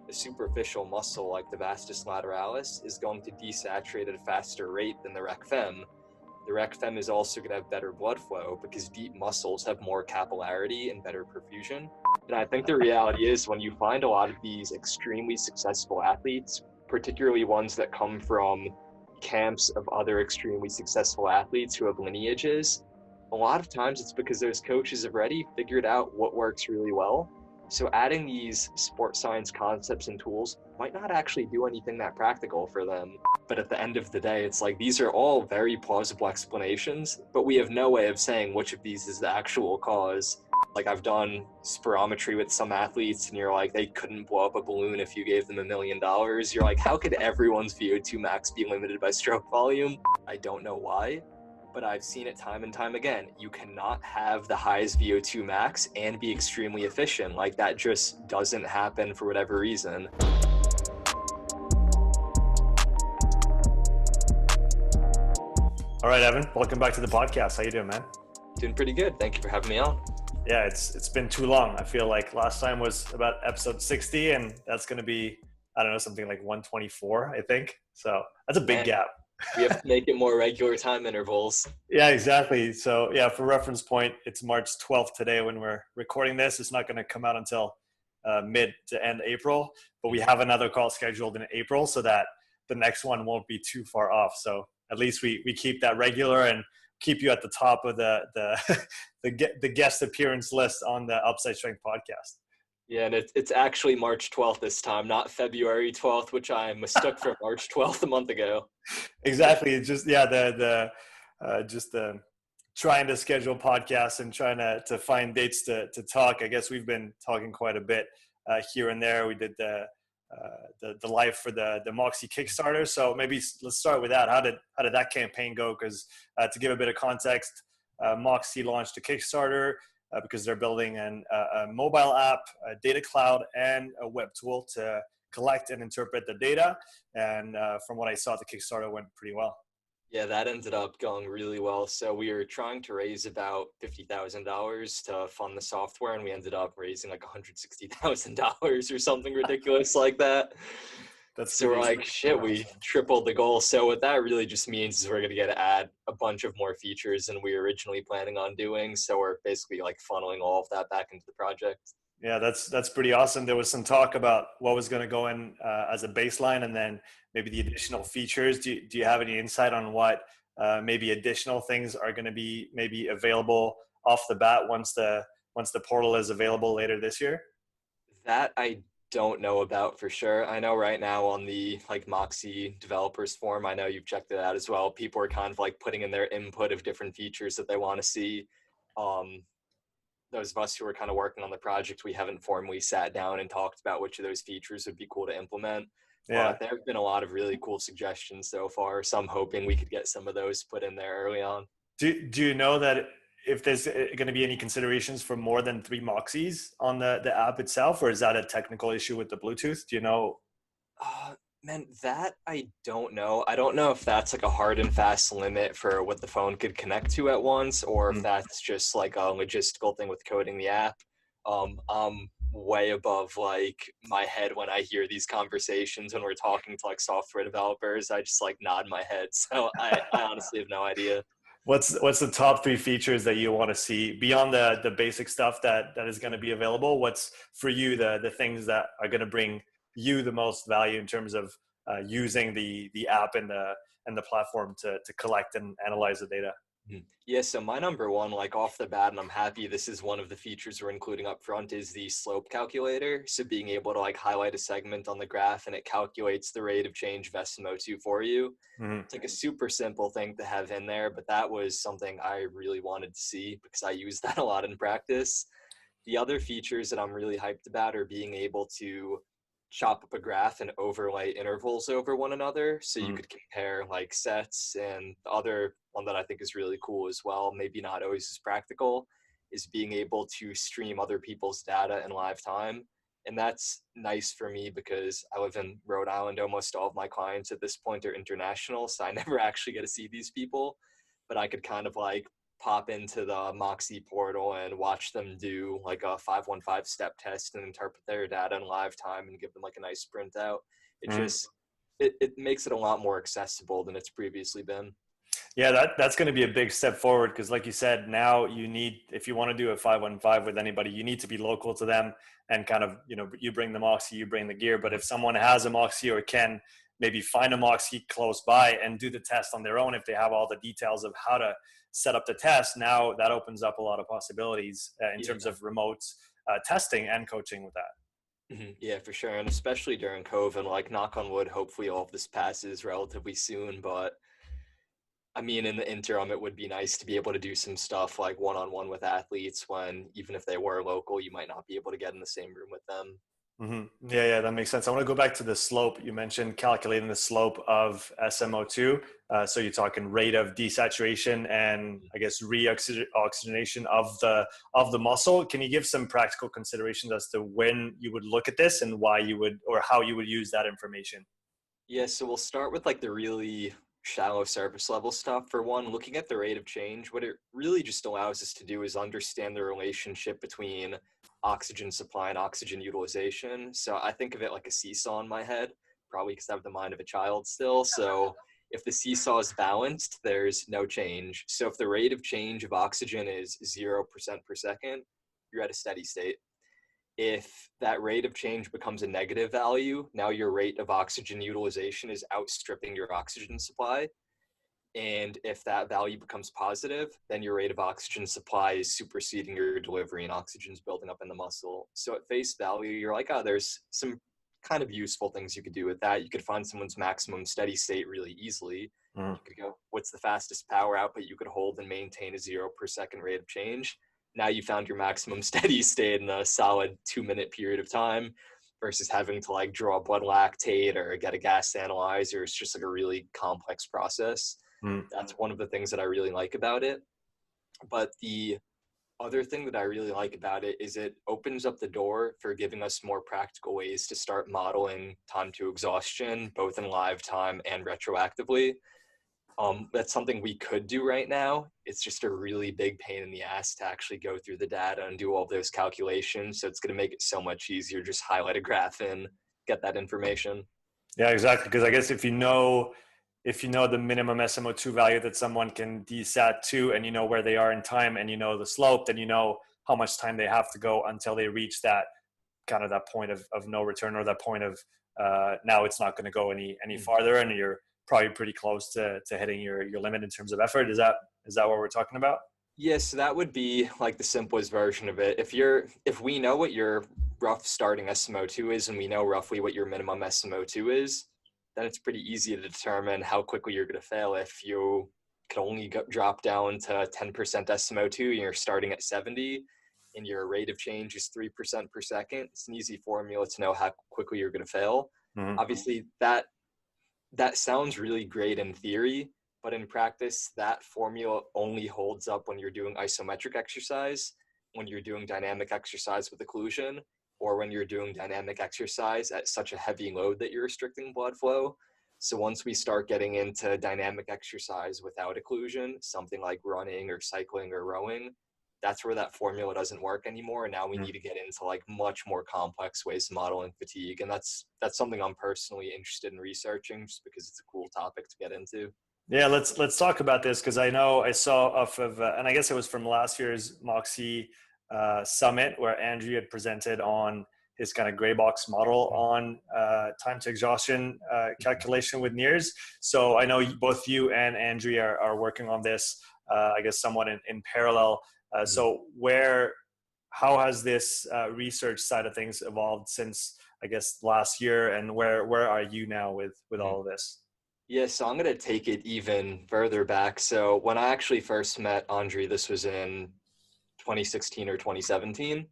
a superficial muscle like the vastus lateralis is going to desaturate at a faster rate than the rec fem. The rec fem is also going to have better blood flow because deep muscles have more capillarity and better perfusion. And I think the reality is when you find a lot of these extremely successful athletes, particularly ones that come from camps of other extremely successful athletes who have lineages, a lot of times it's because those coaches have already figured out what works really well. So adding these sports science concepts and tools might not actually do anything that practical for them. But at the end of the day, it's like these are all very plausible explanations, but we have no way of saying which of these is the actual cause. Like I've done spirometry with some athletes and you're like, they couldn't blow up a balloon if you gave them $1 million. You're like, how could everyone's VO2 max be limited by stroke volume? I don't know why, but I've seen it time and time again. You cannot have the highest VO2 max and be extremely efficient. Like that just doesn't happen for whatever reason. All right, Evan, welcome back to the podcast. How you doing, man? Doing pretty good. Thank you for having me on. Yeah, it's been too long. I feel like last time was about episode 60 and that's going to be, I don't know, something like 124, I think. So that's a big gap. We have to make it more regular time intervals. Yeah, exactly. So yeah, for reference point, it's March 12th today when we're recording this. It's not going to come out until mid to end April, but we have another call scheduled in April so that the next one won't be too far off. So at least we keep that regular and keep you at the top of the guest appearance list on the Upside Strength podcast. Yeah, and it's actually March 12th this time, not February 12th, which I mistook for March 12th a month ago. Exactly. It's just, yeah, just trying to schedule podcasts and trying to find dates to talk. I guess we've been talking quite a bit here and there. We did the live for the Moxy Kickstarter. So maybe let's start with that. How did that campaign go? Because to give a bit of context, Moxy launched a Kickstarter because they're building a mobile app, a data cloud, and a web tool to collect and interpret the data. And from what I saw, the Kickstarter went pretty well. Yeah, that ended up going really well. So we were trying to raise about $50,000 to fund the software, and we ended up raising like $160,000 or something ridiculous like that. So we're like, shit, we tripled the goal. So what that really just means is we're going to get to add a bunch of more features than we were originally planning on doing. So we're basically like funneling all of that back into the project. Yeah, that's pretty awesome. There was some talk about what was going to go in as a baseline and then maybe the additional features. Do you have any insight on what maybe additional things are going to be maybe available off the bat once the portal is available later this year? That I don't know about for sure. I know right now on the like Moxy developers forum, I know you've checked it out as well. People are kind of like putting in their input of different features that they want to see. Those of us who are kind of working on the project, we haven't formally sat down and talked about which of those features would be cool to implement. Yeah, there have been a lot of really cool suggestions so far. So I'm hoping we could get some of those put in there early on. Do you know that if there's going to be any considerations for more than 3 Moxys on the app itself, or is that a technical issue with the Bluetooth? Do you know? Man, that I don't know. I don't know if that's like a hard and fast limit for what the phone could connect to at once, or if that's just like a logistical thing with coding the app. I'm way above like my head when I hear these conversations when we're talking to like software developers. I just like nod my head. So I honestly have no idea. What's the top 3 features that you want to see beyond the basic stuff that is going to be available? What's for you the things that are going to bring you the most value in terms of using the app and the platform to collect and analyze the data? Yeah, so my number one, like off the bat, and I'm happy this is one of the features we're including up front, is the slope calculator. So being able to like highlight a segment on the graph and it calculates the rate of change of SMO2 for you. Mm-hmm. It's like a super simple thing to have in there, but that was something I really wanted to see because I use that a lot in practice. The other features that I'm really hyped about are being able to chop up a graph and overlay intervals over one another. So you could compare like sets, and the other one that I think is really cool as well, maybe not always as practical, is being able to stream other people's data in live time. And that's nice for me because I live in Rhode Island. Almost all of my clients at this point are international, so I never actually get to see these people, but I could kind of like pop into the Moxy portal and watch them do like a 515 step test and interpret their data in live time and give them like a nice printout. It just, it makes it a lot more accessible than it's previously been. Yeah, that's going to be a big step forward because, like you said, now you need, if you want to do a 515 with anybody, you need to be local to them and kind of, you bring the Moxy, you bring the gear. But if someone has a Moxy or can maybe find a Moxy close by and do the test on their own, if they have all the details of how to set up the test, now that opens up a lot of possibilities in terms of remote testing and coaching with that. Mm-hmm. Yeah, for sure. And especially during COVID, like knock on wood, hopefully all of this passes relatively soon. But I mean, in the interim, it would be nice to be able to do some stuff like one-on-one with athletes when, even if they were local, you might not be able to get in the same room with them. Mm-hmm. Yeah, that makes sense. I want to go back to the slope. You mentioned calculating the slope of SMO2. So you're talking rate of desaturation and I guess reoxygenation of the muscle. Can you give some practical considerations as to when you would look at this and why you would, or how you would use that information? Yeah, so we'll start with like the really shallow surface level stuff. For one, looking at the rate of change, what it really just allows us to do is understand the relationship between oxygen supply and oxygen utilization. So I think of it like a seesaw in my head, probably because I have the mind of a child still. So if the seesaw is balanced, there's no change. So if the rate of change of oxygen is 0% per second, you're at a steady state. If that rate of change becomes a negative value, now your rate of oxygen utilization is outstripping your oxygen supply. And if that value becomes positive, then your rate of oxygen supply is superseding your delivery and oxygen's building up in the muscle. So at face value, you're like, oh, there's some kind of useful things you could do with that. You could find someone's maximum steady state really easily. You could go, what's the fastest power output you could hold and maintain a 0 per second rate of change? Now you found your maximum steady state in a solid 2-minute period of time versus having to like draw blood lactate or get a gas analyzer. It's just like a really complex process. That's one of the things that I really like about it. But the other thing that I really like about it is it opens up the door for giving us more practical ways to start modeling time to exhaustion, both in live time and retroactively. That's something we could do right now. It's just a really big pain in the ass to actually go through the data and do all those calculations. So it's going to make it so much easier. Just highlight a graph and get that information. Yeah, exactly. Because I guess if you know the minimum SMO2 value that someone can desat to, and you know where they are in time, and you know the slope, then you know how much time they have to go until they reach that kind of that point of no return, or that point of now it's not going to go any farther, and you're probably pretty close to hitting your limit in terms of effort. Is that what we're talking about? Yes, so that would be like the simplest version of it. If we know what your rough starting SMO2 is, and we know roughly what your minimum SMO2 is, then it's pretty easy to determine how quickly you're going to fail. If you can only drop down to 10% SMO2 and you're starting at 70 and your rate of change is 3% per second, it's an easy formula to know how quickly you're going to fail. Obviously, that sounds really great in theory, but in practice, that formula only holds up when you're doing isometric exercise, when you're doing dynamic exercise with occlusion, or when you're doing dynamic exercise at such a heavy load that you're restricting blood flow. So once we start getting into dynamic exercise without occlusion, something like running or cycling or rowing, that's where that formula doesn't work anymore. And now we need to get into like much more complex ways of modeling fatigue. And that's something I'm personally interested in researching just because it's a cool topic to get into. Yeah, let's talk about this, because I know I saw off of, and I guess it was from last year's Moxy Summit, where Andrew had presented on his kind of gray box model on time to exhaustion calculation with NIRS. So I know both you and Andrew are working on this, I guess somewhat in parallel. So how has this research side of things evolved since, I guess, last year, and where are you now with all of this? Yeah, so I'm going to take it even further back. So when I actually first met Andre, this was in 2016 or 2017.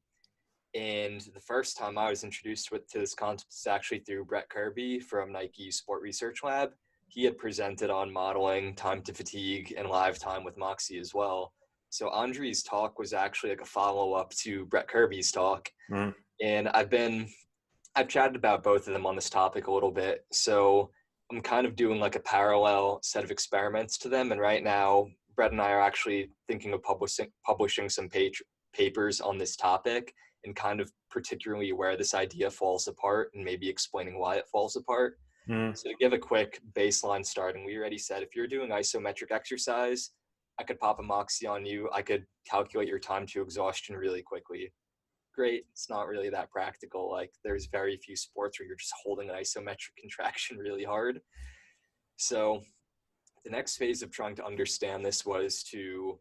And the first time I was introduced to this concept is actually through Brett Kirby from Nike Sport Research Lab. He had presented on modeling time to fatigue and live time with Moxy as well. So Andre's talk was actually like a follow-up to Brett Kirby's talk. And I've chatted about both of them on this topic a little bit. So I'm kind of doing like a parallel set of experiments to them. And right now, Brett and I are actually thinking of publishing some papers on this topic, and kind of particularly where this idea falls apart and maybe explaining why it falls apart. So to give a quick baseline start, and we already said, if you're doing isometric exercise, I could pop a Moxy on you. I could calculate your time to exhaustion really quickly. Great. It's not really that practical. Like, there's very few sports where you're just holding an isometric contraction really hard. So the next phase of trying to understand this was to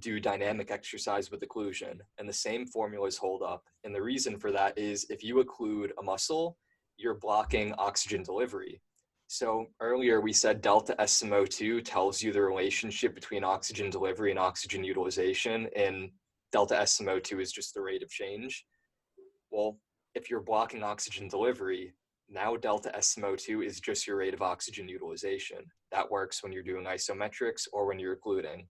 do dynamic exercise with occlusion, and the same formulas hold up. And the reason for that is if you occlude a muscle, you're blocking oxygen delivery. So earlier we said delta SMO2 tells you the relationship between oxygen delivery and oxygen utilization, and delta SMO2 is just the rate of change. Well, if you're blocking oxygen delivery, now delta SMO2 is just your rate of oxygen utilization. That works when you're doing isometrics or when you're occluding.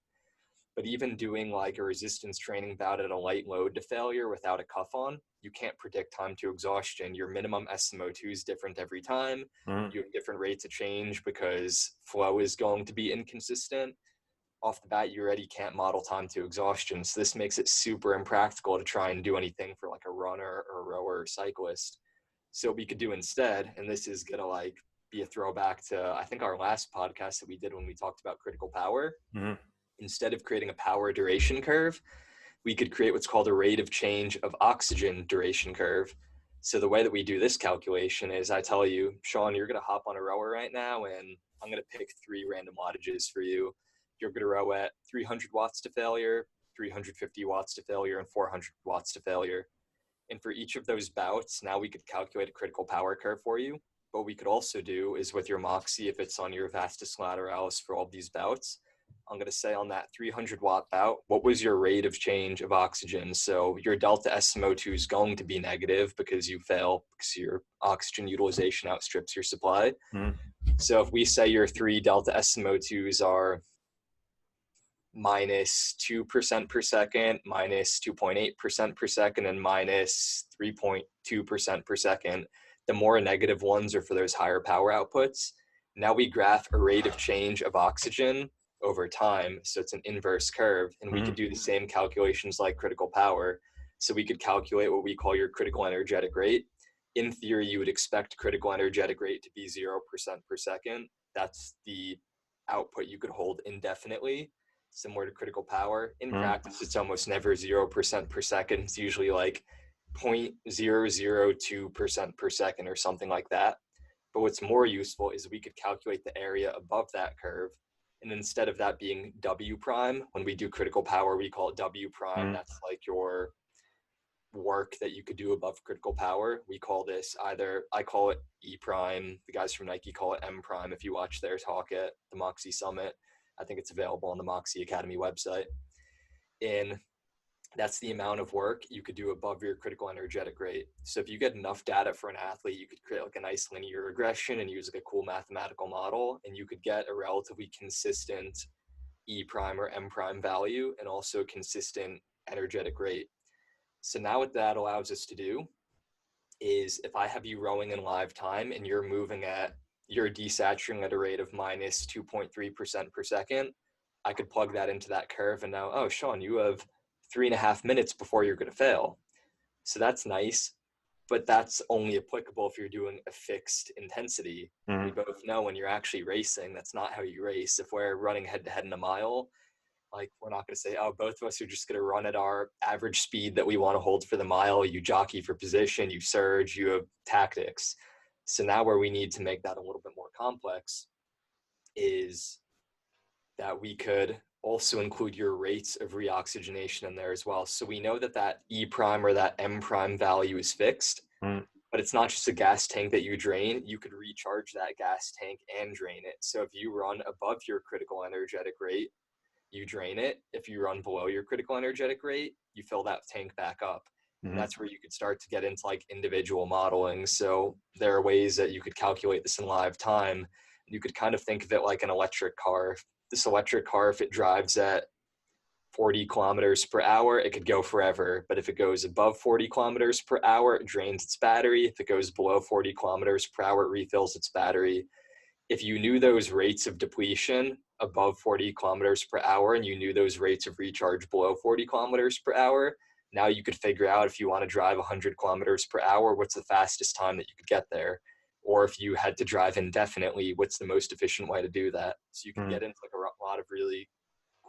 But even doing like a resistance training bout at a light load to failure without a cuff on, you can't predict time to exhaustion. Your minimum SMO2 is different every time. You have different rates of change because flow is going to be inconsistent. Off the bat, you already can't model time to exhaustion. So this makes it super impractical to try and do anything for like a runner or rower or cyclist. So what we could do instead, and this is gonna like be a throwback to, I think, our last podcast that we did when we talked about critical power. Instead of creating a power duration curve, we could create what's called a rate of change of oxygen duration curve. So the way that we do this calculation is I tell you, Sean, you're going to hop on a rower right now, and I'm going to pick 3 random wattages for you. You're going to row at 300 watts to failure, 350 watts to failure, and 400 watts to failure. And for each of those bouts, now we could calculate a critical power curve for you. What we could also do is with your Moxy, if it's on your vastus lateralis for all these bouts, I'm going to say on that 300 watt bout, what was your rate of change of oxygen? So your delta SMO2 is going to be negative because you fail because your oxygen utilization outstrips your supply. So if we say your 3 delta SMO2s are minus 2% per second, minus 2.8% per second, and minus 3.2% per second, the more negative ones are for those higher power outputs. Now we graph a rate of change of oxygen over time. So it's an inverse curve, and we could do the same calculations like critical power. So we could calculate what we call your critical energetic rate. In theory, you would expect critical energetic rate to be 0% per second. That's the output you could hold indefinitely, similar to critical power. In practice, it's almost never 0% per second. It's usually like 0.002% per second or something like that. But what's more useful is we could calculate the area above that curve. And instead of that being W prime, when we do critical power, we call it W prime. That's like your work that you could do above critical power. We call this either, I call it E prime. The guys from Nike call it M prime. If you watch their talk at the Moxy Summit, I think it's available on the Moxy Academy website. And that's the amount of work you could do above your critical energetic rate. So if you get enough data for an athlete, you could create like a nice linear regression and use like a cool mathematical model, and you could get a relatively consistent E prime or M prime value and also consistent energetic rate. So now what that allows us to do is if I have you rowing in live time and you're desaturating at a rate of minus 2.3% per second, I could plug that into that curve and now, oh, Sean, you have 3.5 minutes before you're going to fail. So that's nice, but that's only applicable if you're doing a fixed intensity. We both know when you're actually racing, that's not how you race. If we're running head to head in a mile, like we're not going to say, oh, both of us are just going to run at our average speed that we want to hold for the mile. You jockey for position, you surge, you have tactics. So now where we need to make that a little bit more complex is that we could also include your rates of reoxygenation in there as well. So we know that that E prime or that M prime value is fixed, but it's not just a gas tank that you drain. You could recharge that gas tank and drain it. So if you run above your critical energetic rate, you drain it. If you run below your critical energetic rate, you fill that tank back up. And that's where you could start to get into like individual modeling. So there are ways that you could calculate this in live time. You could kind of think of it like an electric car. This electric car, if it drives at 40 kilometers per hour, it could go forever. But if it goes above 40 kilometers per hour, it drains its battery. If it goes below 40 kilometers per hour, it refills its battery. If you knew those rates of depletion above 40 kilometers per hour and you knew those rates of recharge below 40 kilometers per hour, now you could figure out if you want to drive 100 kilometers per hour, what's the fastest time that you could get there? Or if you had to drive indefinitely, what's the most efficient way to do that? So you can get into like a lot of really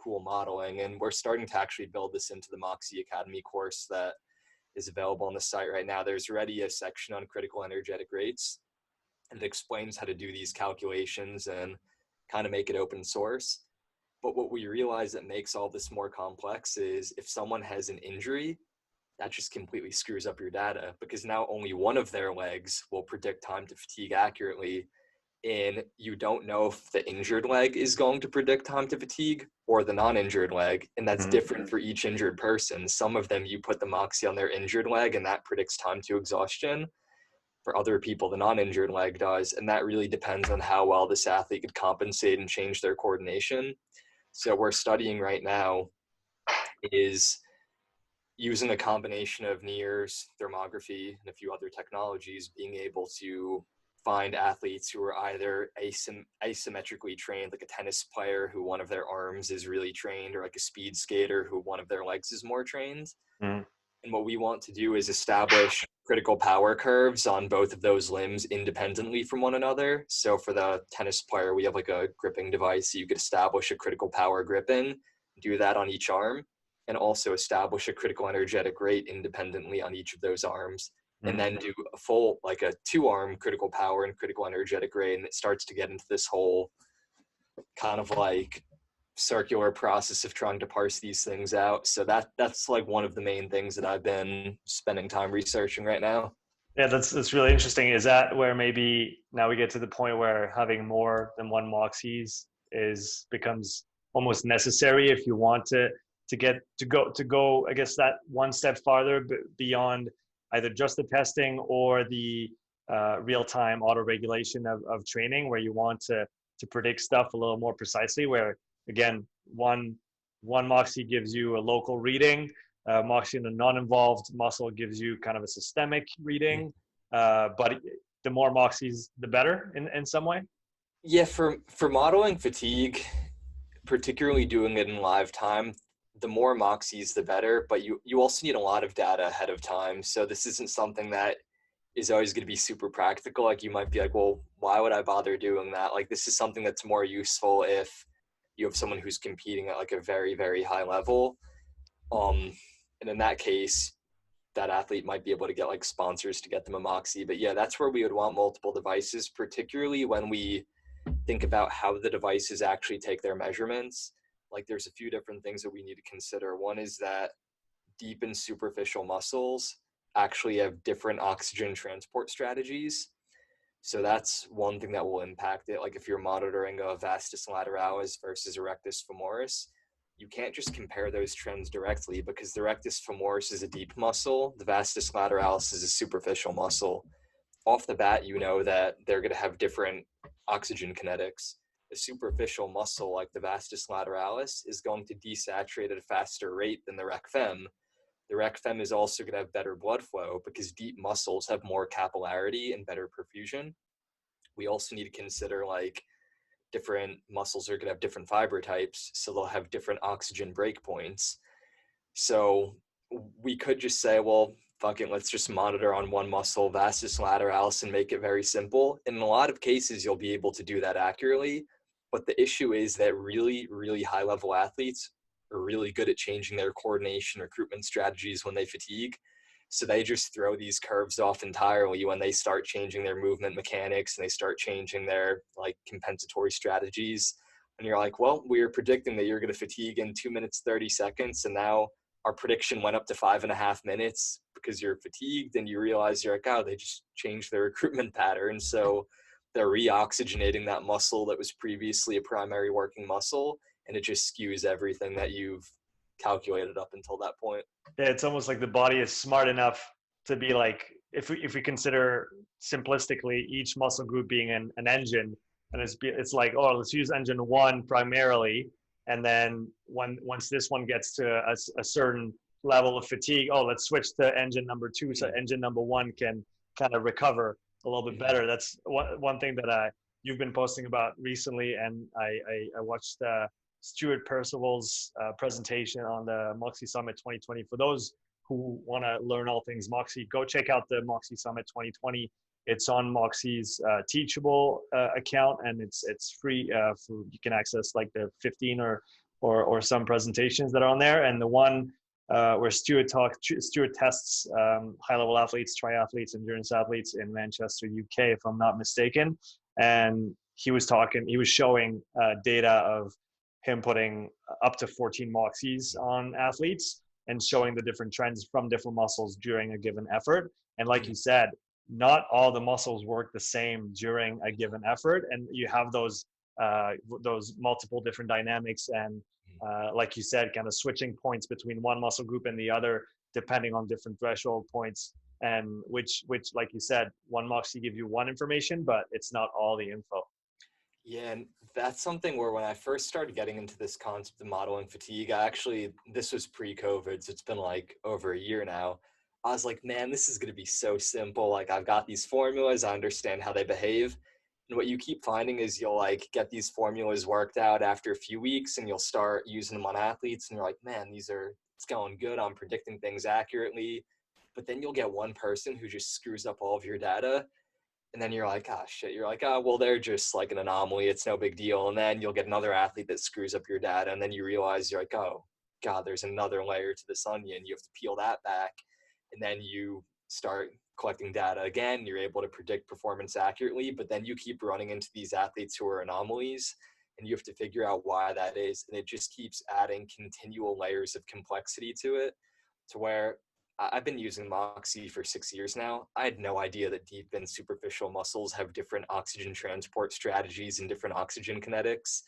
cool modeling. And we're starting to actually build this into the Moxy Academy course that is available on the site right now. There's already a section on critical energetic rates, and it explains how to do these calculations and kind of make it open source. But what we realize that makes all this more complex is if someone has an injury, that just completely screws up your data, because now only one of their legs will predict time to fatigue accurately. And you don't know if the injured leg is going to predict time to fatigue or the non-injured leg. And that's different for each injured person. Some of them, you put the Moxy on their injured leg and that predicts time to exhaustion. For other people, the non-injured leg does. And that really depends on how well this athlete could compensate and change their coordination. So we're studying right now is using a combination of NIRS, thermography, and a few other technologies, being able to find athletes who are either asymmetrically trained, like a tennis player who one of their arms is really trained, or like a speed skater who one of their legs is more trained. And what we want to do is establish critical power curves on both of those limbs independently from one another. So for the tennis player, we have like a gripping device. So you could establish a critical power gripping, do that on each arm, and also establish a critical energetic rate independently on each of those arms. And then do a full, like a 2-arm critical power and critical energetic rate. And it starts to get into this whole kind of like circular process of trying to parse these things out. So that's like one of the main things that I've been spending time researching right now. Yeah, that's really interesting. Is that where maybe now we get to the point where having more than one Moxys becomes almost necessary if you want to go, I guess, that one step farther beyond either just the testing or the real-time auto-regulation of training, where you want to predict stuff a little more precisely, where, again, one Moxy gives you a local reading, Moxy in a non-involved muscle gives you kind of a systemic reading, but the more Moxys, the better in some way? Yeah, for modeling fatigue, particularly doing it in live time, the more Moxys, the better, but you also need a lot of data ahead of time. So this isn't something that is always going to be super practical. Like you might be like, well, why would I bother doing that? Like this is something that's more useful if you have someone who's competing at like a very, very high level. And in that case, that athlete might be able to get like sponsors to get them a Moxy. But yeah, that's where we would want multiple devices, particularly when we think about how the devices actually take their measurements. Like there's a few different things that we need to consider. One is that deep and superficial muscles actually have different oxygen transport strategies. So that's one thing that will impact it. Like if you're monitoring a vastus lateralis versus a rectus femoris, you can't just compare those trends directly, because the rectus femoris is a deep muscle, the vastus lateralis is a superficial muscle. Off the bat, you know that they're going to have different oxygen kinetics. A superficial muscle like the vastus lateralis is going to desaturate at a faster rate than the rec fem. The rec fem is also going to have better blood flow because deep muscles have more capillarity and better perfusion. We also need to consider like different muscles are going to have different fiber types, so they'll have different oxygen breakpoints. So we could just say, well, fuck it, let's just monitor on one muscle, vastus lateralis, and make it very simple. In a lot of cases, you'll be able to do that accurately. But the issue is that really, really high level athletes are really good at changing their coordination recruitment strategies when they fatigue. So they just throw these curves off entirely when they start changing their movement mechanics and they start changing their like compensatory strategies. And you're like, well, we were predicting that you're going to fatigue in 2 minutes, 30 seconds. And now our prediction went up to 5.5 minutes because you're fatigued, and you realize you're like, oh, they just changed their recruitment pattern. So they're re-oxygenating that muscle that was previously a primary working muscle, and it just skews everything that you've calculated up until that point. Yeah, it's almost like the body is smart enough to be like, if we consider simplistically each muscle group being an engine, and it's like, oh, let's use engine 1 primarily, and then once this one gets to a certain level of fatigue, oh, let's switch to engine number 2 so engine number 1 can kind of recover a little bit better. That's one thing that you've been posting about recently, and I watched Stuart Percival's presentation on the Moxy Summit 2020. For those who want to learn all things Moxy, go check out the Moxy Summit 2020. It's on Moxy's Teachable account, and it's free. You can access like the 15 or some presentations that are on there, and the one where Stuart tests high-level athletes, triathletes, endurance athletes in Manchester, UK, if I'm not mistaken. And he was showing data of him putting up to 14 Moxys on athletes and showing the different trends from different muscles during a given effort. And like you said, not all the muscles work the same during a given effort, and you have those multiple different dynamics and like you said, kind of switching points between one muscle group and the other depending on different threshold points, and which like you said, one Moxy give you one information, but it's not all the info. Yeah, and that's something where when I first started getting into this concept of modeling fatigue, this was pre-COVID, so it's been like over a year now. I was like, man, this is going to be so simple. Like, I've got these formulas, I understand how they behave. And what you keep finding is you'll like get these formulas worked out after a few weeks, and you'll start using them on athletes, and you're like, man, it's going good. I'm predicting things accurately. But then you'll get one person who just screws up all of your data. And then you're like, ah, shit. You're like, oh, well, they're just like an anomaly. It's no big deal. And then you'll get another athlete that screws up your data. And then you realize you're like, oh, God, there's another layer to this onion. You have to peel that back. And then you start collecting data again. You're able to predict performance accurately. But then you keep running into these athletes who are anomalies. And you have to figure out why that is. And it just keeps adding continual layers of complexity to it, to where I've been using Moxy for 6 years now. I had no idea that deep and superficial muscles have different oxygen transport strategies and different oxygen kinetics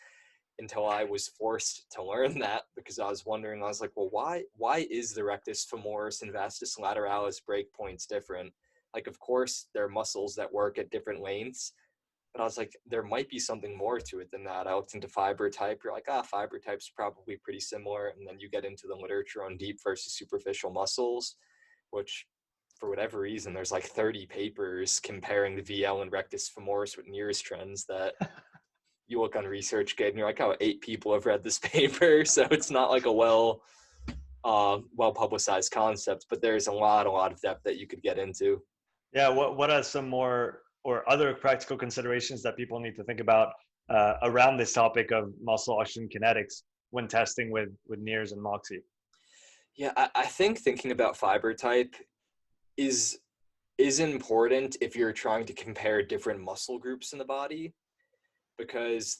until I was forced to learn that, because I was wondering, I was like, well, why is the rectus femoris and vastus lateralis breakpoints different? Like, of course, there are muscles that work at different lengths, but I was like, there might be something more to it than that. I looked into fiber type. You're like, fiber type's probably pretty similar. And then you get into the literature on deep versus superficial muscles, which for whatever reason, there's like 30 papers comparing the VL and rectus femoris with NIRS trends that you look on ResearchGate and you're like, oh, 8 people have read this paper. So it's not like a well publicized concept, but there's a lot of depth that you could get into. Yeah, what are some more or other practical considerations that people need to think about around this topic of muscle oxygen kinetics when testing with NIRS and Moxy? Yeah, I think thinking about fiber type is important if you're trying to compare different muscle groups in the body, because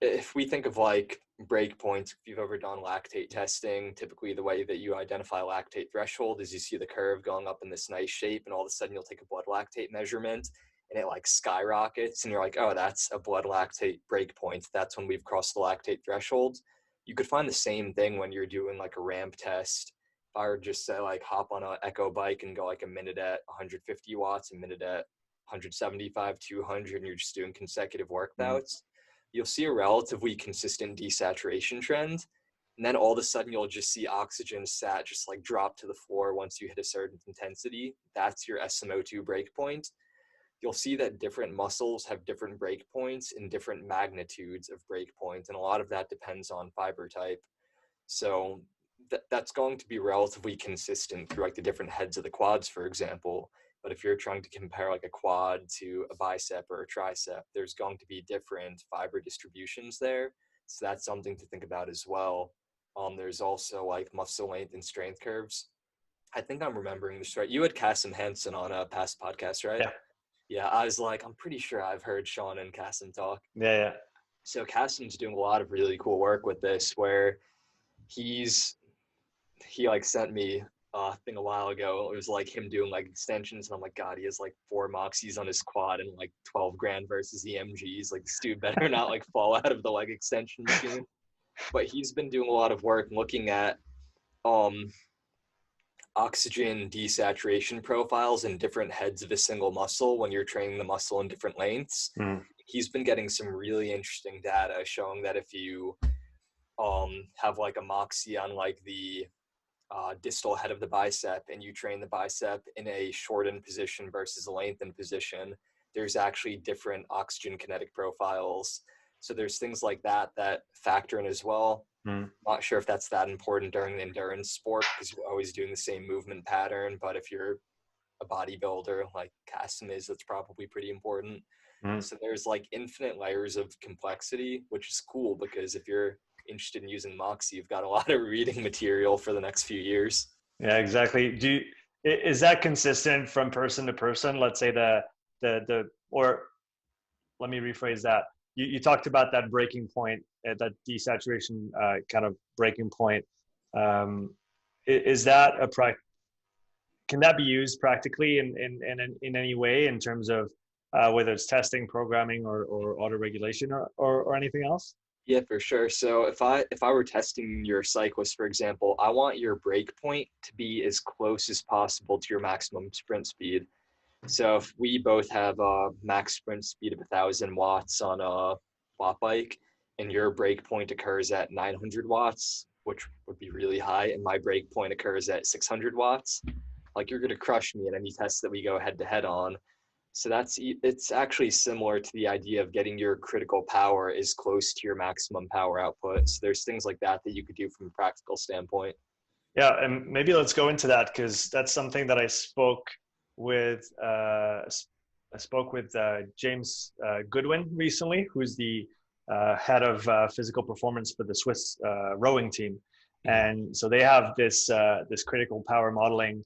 if we think of like breakpoints, if you've ever done lactate testing, typically the way that you identify lactate threshold is you see the curve going up in this nice shape, and all of a sudden you'll take a blood lactate measurement and it like skyrockets, and you're like, oh, that's a blood lactate breakpoint. That's when we've crossed the lactate threshold. You could find the same thing when you're doing like a ramp test. If I were just say like hop on an Echo bike and go like a minute at 150 watts, a minute at 175, 200, and you're just doing consecutive workouts, you'll see a relatively consistent desaturation trend. And then all of a sudden you'll just see oxygen sat just like drop to the floor once you hit a certain intensity. That's your SMO2 breakpoint. You'll see that different muscles have different breakpoints and different magnitudes of breakpoints. And a lot of that depends on fiber type. So that's going to be relatively consistent through like the different heads of the quads, for example. But if you're trying to compare like a quad to a bicep or a tricep, there's going to be different fiber distributions there. So that's something to think about as well. There's also like muscle length and strength curves. I think I'm remembering this right. You had Kasim Hansen on a past podcast, right? Yeah. Yeah, I was like, I'm pretty sure I've heard Sean and Kasim talk. Yeah. So Kasim's doing a lot of really cool work with this, where he like sent me thing a while ago. It was like him doing like extensions, and I'm like, God, he has like 4 Moxys on his quad and like 12 grand versus EMGs. Like, this dude better not like fall out of the leg extension machine. But he's been doing a lot of work looking at oxygen desaturation profiles in different heads of a single muscle when you're training the muscle in different lengths. He's been getting some really interesting data showing that if you have like a Moxy on like the distal head of the bicep, and you train the bicep in a shortened position versus a lengthened position, there's actually different oxygen kinetic profiles. So there's things like that that factor in as well. Not sure if that's that important during the endurance sport because you're always doing the same movement pattern, but if you're a bodybuilder like Kasim is, that's probably pretty important. So there's like infinite layers of complexity, which is cool because if you're interested in using Moxy, you've got a lot of reading material for the next few years. Yeah, exactly. Is that consistent from person to person? Let's say or let me rephrase that. You talked about that breaking point, that desaturation kind of breaking point. Is that can that be used practically in any way in terms of whether it's testing, programming, or auto regulation or anything else? Yeah, for sure. So if I were testing your cyclist, for example, I want your break point to be as close as possible to your maximum sprint speed. So if we both have a max sprint speed of 1,000 watts on a watt bike, and your break point occurs at 900 watts, which would be really high, and my break point occurs at 600 watts, like you're going to crush me in any test that we go head to head on. So it's actually similar to the idea of getting your critical power as close to your maximum power output. So there's things like that you could do from a practical standpoint. Yeah, and maybe let's go into that because that's something that I spoke with James Goodwin recently, who's the head of physical performance for the Swiss rowing team, and so they have this critical power modeling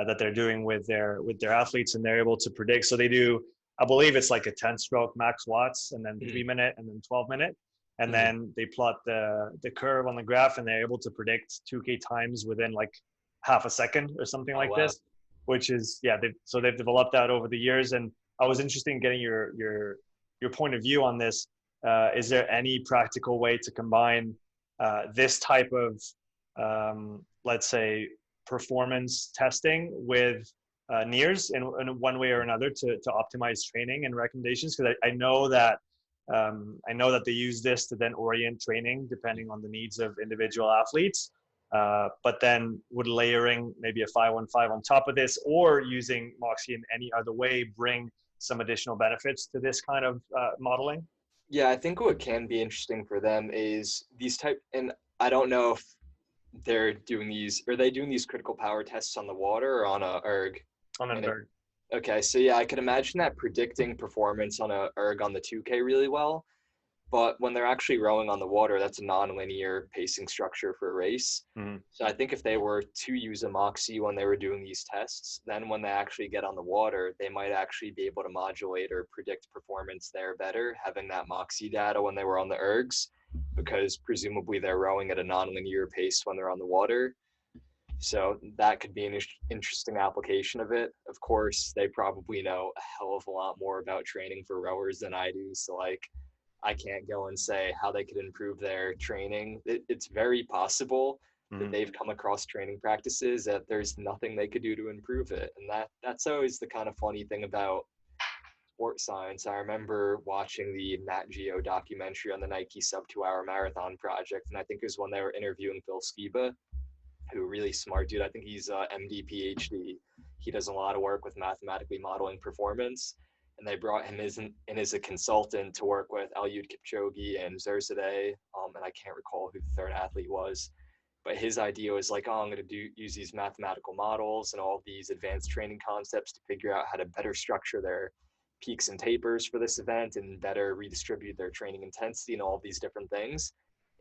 that they're doing with their athletes, and they're able to predict. So they do, I believe it's like a 10-stroke max watts, and then 3-minute, and then 12-minute. And then they plot the curve on the graph, and they're able to predict 2K times within like half a second or something like this, which is, they've developed that over the years. And I was interested in getting your point of view on this. Is there any practical way to combine this type of, let's say, performance testing with NIRS in one way or another to optimize training and recommendations? Because I know that they use this to then orient training depending on the needs of individual athletes. But then would layering maybe a 515 on top of this or using Moxy in any other way bring some additional benefits to this kind of modeling? Yeah, I think what can be interesting for them is and I don't know if are they doing these critical power tests on the water or on a erg? On an erg. Okay, so yeah, I can imagine that predicting performance on a erg on the 2K really well, but when they're actually rowing on the water, that's a non-linear pacing structure for a race. So I think if they were to use a Moxy when they were doing these tests, then when they actually get on the water, they might actually be able to modulate or predict performance there better, having that Moxy data when they were on the ergs, because presumably they're rowing at a non-linear pace when they're on the water. So that could be an interesting application of it. Of course, they probably know a hell of a lot more about training for rowers than I do. So like, I can't go and say how they could improve their training. It's very possible that they've come across training practices that there's nothing they could do to improve it. And that's always the kind of funny thing about sports science. I remember watching the Nat Geo documentary on the Nike sub 2-hour marathon project. And I think it was when they were interviewing Phil Skiba, who really smart dude. I think he's MD, PhD. He does a lot of work with mathematically modeling performance. And they brought him in as a consultant to work with Eliud Kipchoge and Zerzadeh. And I can't recall who the third athlete was. But his idea was like, I'm going to use these mathematical models and all these advanced training concepts to figure out how to better structure their peaks and tapers for this event and better redistribute their training intensity and all these different things.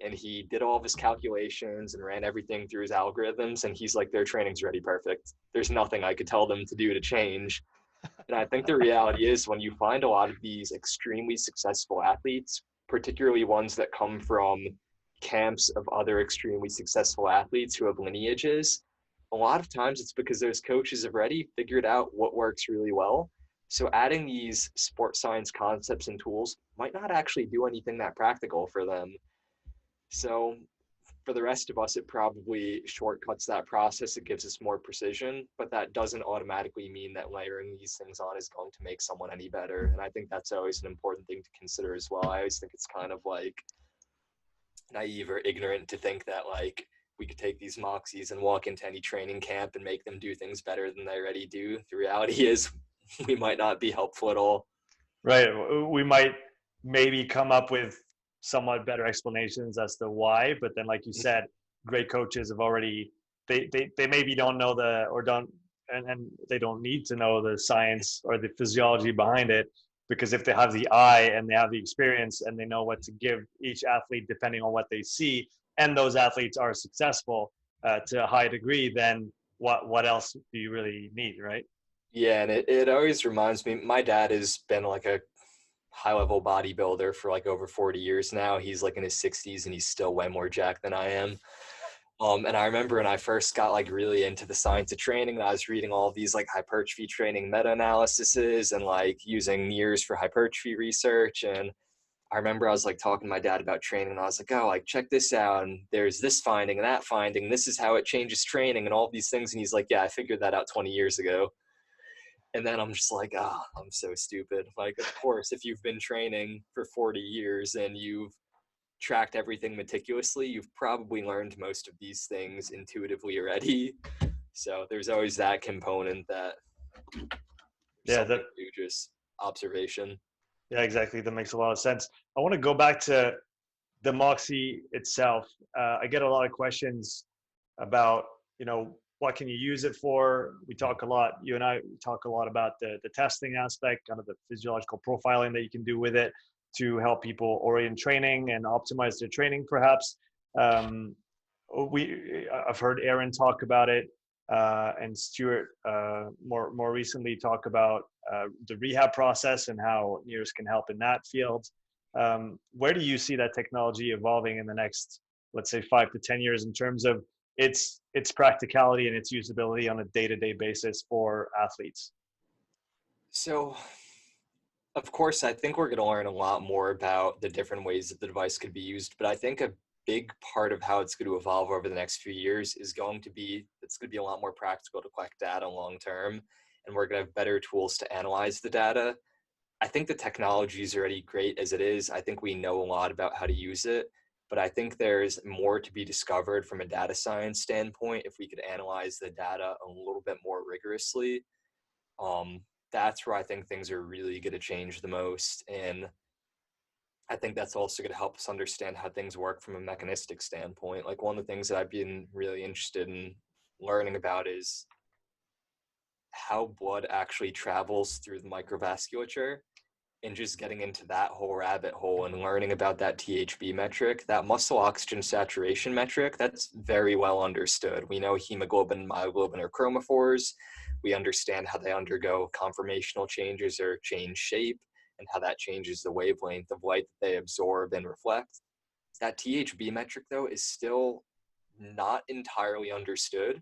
And he did all of his calculations and ran everything through his algorithms. And he's like, their training's ready perfect. There's nothing I could tell them to do to change. And I think the reality is when you find a lot of these extremely successful athletes, particularly ones that come from camps of other extremely successful athletes who have lineages, a lot of times it's because those coaches have already figured out what works really well. So adding these sports science concepts and tools might not actually do anything that practical for them. So for the rest of us, it probably shortcuts that process. It gives us more precision, but that doesn't automatically mean that layering these things on is going to make someone any better. And I think that's always an important thing to consider as well. I always think it's kind of like naive or ignorant to think that like we could take these Moxies and walk into any training camp and make them do things better than they already do. The reality is we might not be helpful at all. Right. We might maybe come up with somewhat better explanations as to why, but then, like you said, great coaches have already, they maybe don't know the, or don't, and they don't need to know the science or the physiology behind it, because if they have the eye and they have the experience and they know what to give each athlete depending on what they see, and those athletes are successful to a high degree, then what else do you really need, right? Yeah, and it always reminds me, my dad has been like a high level bodybuilder for like over 40 years now. He's like in his 60s and he's still way more jacked than I am. And I remember when I first got like really into the science of training, and I was reading all of these like hypertrophy training meta-analyses and like using NIRS for hypertrophy research. And I remember I was like talking to my dad about training, and I was like, oh, like check this out. And there's this finding and that finding. This is how it changes training and all these things. And he's like, yeah, I figured that out 20 years ago. And then I'm just like, ah, oh, I'm so stupid. Like, of course, if you've been training for 40 years and you've tracked everything meticulously, you've probably learned most of these things intuitively already. So there's always that component that Yeah, something that to just observation. yeah, exactly. That makes a lot of sense. I want to go back to the Moxy itself. I get a lot of questions about, what can you use it for? We talk a lot, you and I talk a lot about the testing aspect, kind of the physiological profiling that you can do with it to help people orient training and optimize their training, perhaps. Um, I've heard Aaron talk about it, and Stuart more recently talk about the rehab process and how NIRS can help in that field. Where do you see that technology evolving in the next, let's say, 5 to 10 years in terms of its practicality and its usability on a day-to-day basis for athletes? So, of course, I think we're going to learn a lot more about the different ways that the device could be used, but I think a big part of how it's going to evolve over the next few years is going to be it's going to be a lot more practical to collect data long term, and we're going to have better tools to analyze the data. I think the technology is already great as it is. I think we know a lot about how to use it, but I think there's more to be discovered from a data science standpoint if we could analyze the data a little bit more rigorously. Um, that's where I think things are really going to change the most. And I think that's also going to help us understand how things work from a mechanistic standpoint. Like one of the things that I've been really interested in learning about is how blood actually travels through the microvasculature, and just getting into that whole rabbit hole and learning about that THB metric, that muscle oxygen saturation metric, that's very well understood. We know hemoglobin and myoglobin are chromophores. We understand how they undergo conformational changes or change shape, and how that changes the wavelength of light that they absorb and reflect. That THB metric, though, is still not entirely understood.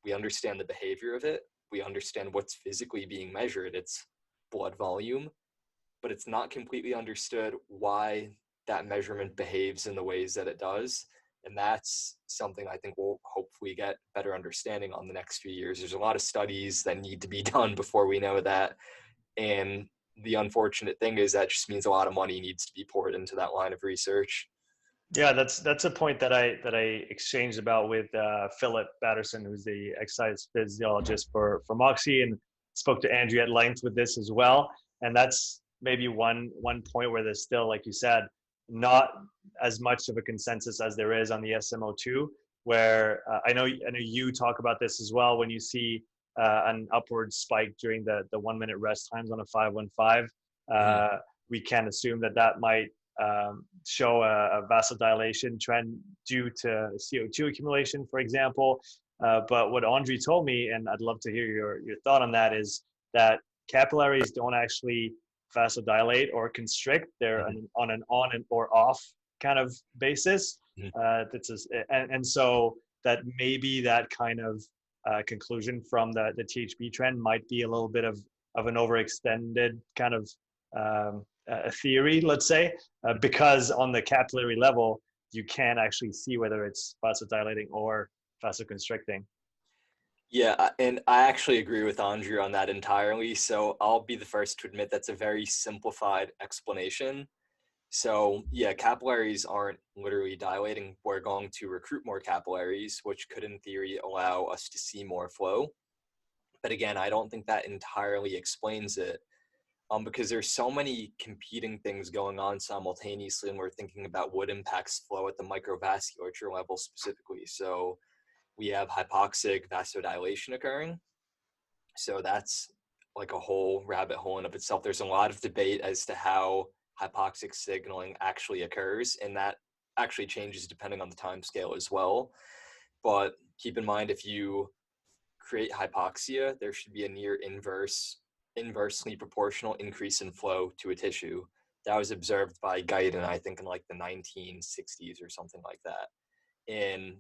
We understand the behavior of it. We understand what's physically being measured. It's blood volume, but it's not completely understood why that measurement behaves in the ways that it does. And that's something I think we'll hopefully get better understanding on the next few years. There's a lot of studies that need to be done before we know that. And the unfortunate thing is that just means a lot of money needs to be poured into that line of research. Yeah, that's a point that I exchanged about with Philip Batterson, who's the exercise physiologist for Moxy, and spoke to Andrew at length with this as well. And that's maybe one point where there's still, like you said, not as much of a consensus as there is on the SMO2. Where I know you talk about this as well when you see an upward spike during the 1 minute rest times on a 515. Mm-hmm. We can assume that might show a vasodilation trend due to CO2 accumulation, for example. But what Andre told me, and I'd love to hear your thought on that, is that capillaries don't actually vasodilate or constrict. They're on an on and or off kind of basis. And so that maybe that kind of conclusion from the THB trend might be a little bit of an overextended kind of a theory, let's say, because on the capillary level, you can actually see whether it's vasodilating or vasoconstricting. Yeah, and I actually agree with Andrew on that entirely. So I'll be the first to admit that's a very simplified explanation. So yeah, capillaries aren't literally dilating. We're going to recruit more capillaries, which could in theory allow us to see more flow. But again, I don't think that entirely explains it. because there's so many competing things going on simultaneously, and we're thinking about what impacts flow at the microvasculature level specifically. So we have hypoxic vasodilation occurring. So that's like a whole rabbit hole in of itself. There's a lot of debate as to how hypoxic signaling actually occurs, and that actually changes depending on the time scale as well. But keep in mind, if you create hypoxia, there should be a near inversely proportional increase in flow to a tissue. That was observed by Guyton, I think, in like the 1960s or something like that. And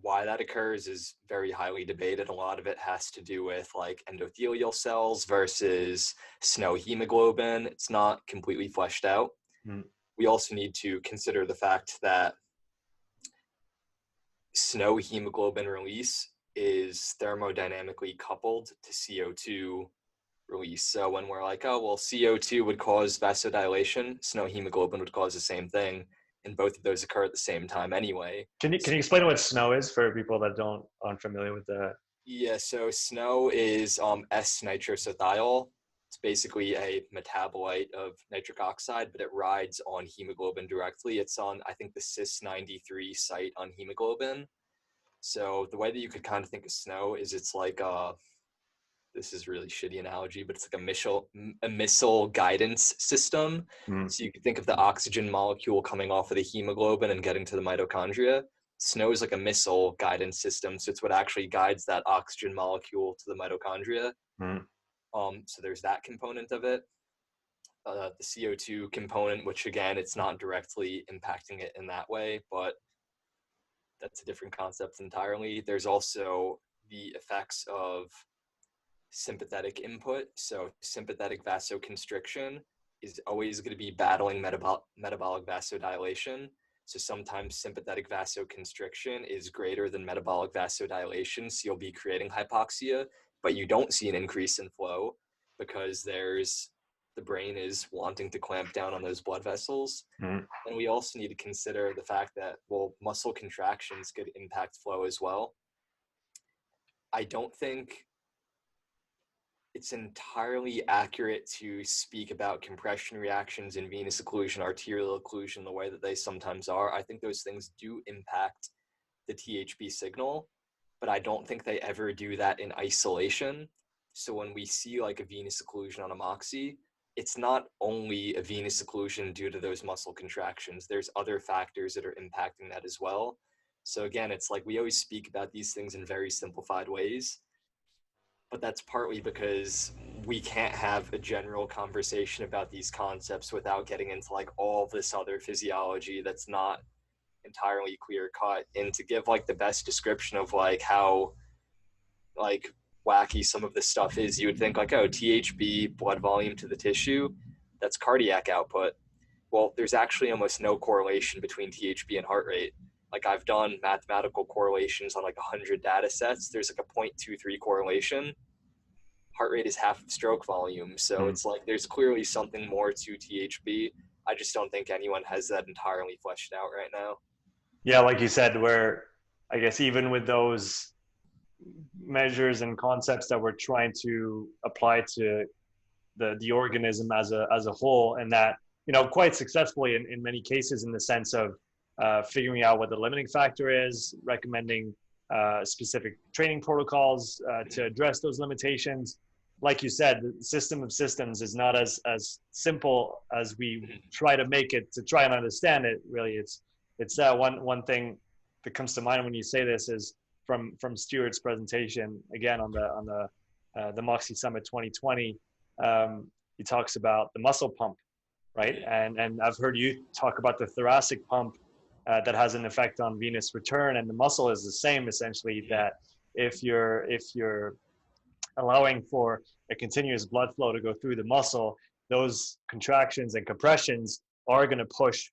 why that occurs is very highly debated. A lot of it has to do with like endothelial cells versus snow hemoglobin. It's not completely fleshed out. We also need to consider the fact that snow hemoglobin release is thermodynamically coupled to CO2 release. So when we're like, oh, well, CO2 would cause vasodilation, snow hemoglobin would cause the same thing, and both of those occur at the same time anyway. Can you explain what snow is for people that aren't familiar with that? Yeah, so snow is S-nitrosothiol. It's basically a metabolite of nitric oxide, but it rides on hemoglobin directly. It's on, I think, the cis93 site on hemoglobin. So the way that you could kind of think of snow is it's like this is really shitty analogy, but it's like a missile guidance system. So you could think of the oxygen molecule coming off of the hemoglobin and getting to the mitochondria. Snow is like a missile guidance system. So it's what actually guides that oxygen molecule to the mitochondria. So there's that component of it. The CO2 component, which again, it's not directly impacting it in that way, but that's a different concept entirely. There's also the effects of sympathetic input. So sympathetic vasoconstriction is always going to be battling metabolic vasodilation. So sometimes sympathetic vasoconstriction is greater than metabolic vasodilation. So you'll be creating hypoxia, but you don't see an increase in flow because the brain is wanting to clamp down on those blood vessels. And we also need to consider the fact that, well, muscle contractions could impact flow as well. I don't think it's entirely accurate to speak about compression reactions in venous occlusion, arterial occlusion, the way that they sometimes are. I think those things do impact the THP signal, but I don't think they ever do that in isolation. So when we see like a venous occlusion on a Moxy, it's not only a venous occlusion due to those muscle contractions. There's other factors that are impacting that as well. So again, it's like we always speak about these things in very simplified ways, but that's partly because we can't have a general conversation about these concepts without getting into like all this other physiology that's not entirely clear cut. And to give like the best description of like how like wacky some of this stuff is, you would think like, oh, THB, blood volume to the tissue, that's cardiac output. Well, there's actually almost no correlation between THB and heart rate. Like I've done mathematical correlations on like 100 data sets. There's like a 0.23 correlation. Heart rate is half of stroke volume. So it's like there's clearly something more to THB. I just don't think anyone has that entirely fleshed out right now. Yeah, like you said, where I guess even with those measures and concepts that we're trying to apply to the organism as a whole, and that, you know, quite successfully in many cases, in the sense of figuring out what the limiting factor is, recommending specific training protocols to address those limitations. Like you said, the system of systems is not as simple as we try to make it, to try and understand it. Really, it's that one thing that comes to mind when you say this is from Stuart's presentation again on the Moxy Summit 2020. He talks about the muscle pump, right? And I've heard you talk about the thoracic pump that has an effect on venous return, and the muscle is the same essentially. That if you're allowing for a continuous blood flow to go through the muscle, those contractions and compressions are going to push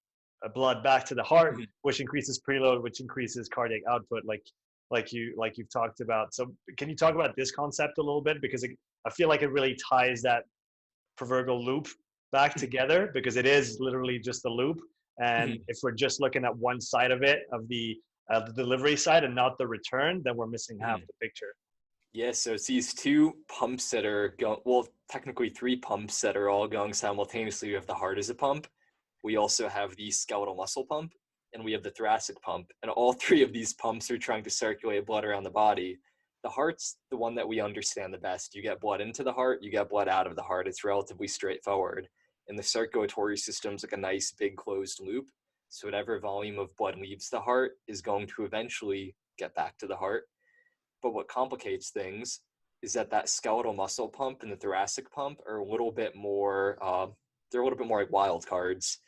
blood back to the heart, which increases preload, which increases cardiac output, like you've talked about. So can you talk about this concept a little bit, because I feel like it really ties that proverbial loop back together, because it is literally just a loop. And if we're just looking at one side of it, of the delivery side, and not the return, then we're missing half the picture. Yeah, so it's these two pumps that are going, well, technically three pumps that are all going simultaneously. We have the heart as a pump. We also have the skeletal muscle pump, and we have the thoracic pump. And all three of these pumps are trying to circulate blood around the body. The heart's the one that we understand the best. You get blood into the heart, you get blood out of the heart. It's relatively straightforward. And the circulatory system's like a nice big closed loop. So whatever volume of blood leaves the heart is going to eventually get back to the heart. But what complicates things is that skeletal muscle pump and the thoracic pump are a little bit more, they're a little bit more like wild cards.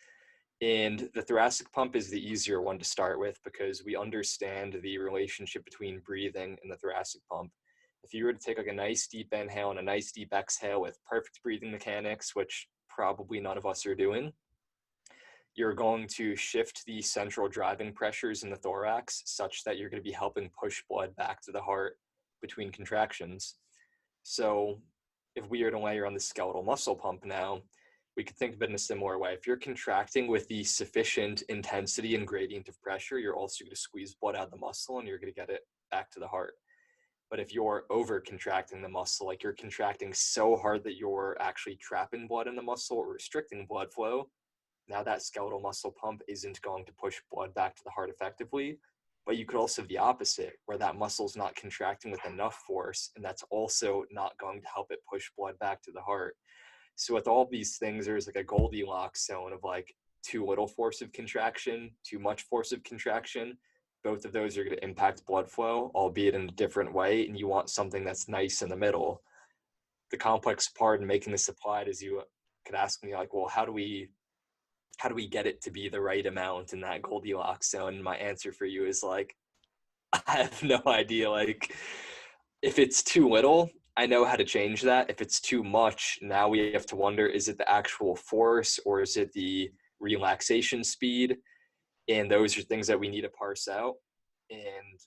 And the thoracic pump is the easier one to start with because we understand the relationship between breathing and the thoracic pump. If you were to take like a nice deep inhale and a nice deep exhale with perfect breathing mechanics, which probably none of us are doing, you're going to shift the central driving pressures in the thorax such that you're going to be helping push blood back to the heart between contractions. So if we are to layer on the skeletal muscle pump now, we could think of it in a similar way. If you're contracting with the sufficient intensity and gradient of pressure, you're also going to squeeze blood out of the muscle and you're going to get it back to the heart. But if you're over contracting the muscle, like you're contracting so hard that you're actually trapping blood in the muscle or restricting blood flow, now that skeletal muscle pump isn't going to push blood back to the heart effectively. But you could also have the opposite, where that muscle's not contracting with enough force, and that's also not going to help it push blood back to the heart. So with all these things, there's like a Goldilocks zone of like too little force of contraction, too much force of contraction. Both of those are going to impact blood flow, albeit in a different way, and you want something that's nice in the middle. The complex part in making this applied is you could ask me like, well, how do we get it to be the right amount in that Goldilocks zone? And my answer for you is like, I have no idea. Like, if it's too little, I know how to change that. If it's too much, now we have to wonder, is it the actual force or is it the relaxation speed? And those are things that we need to parse out. And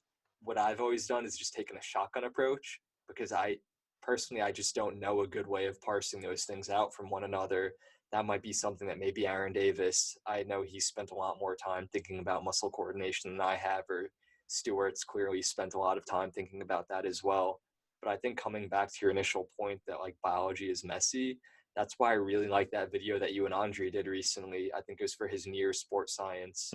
what I've always done is just taken a shotgun approach because I just don't know a good way of parsing those things out from one another. That might be something that maybe Aaron Davis, I know he spent a lot more time thinking about muscle coordination than I have, or Stewart's clearly spent a lot of time thinking about that as well. But I think coming back to your initial point that like biology is messy, that's why I really like that video that you and Andre did recently. I think it was for his NIRS Sports Science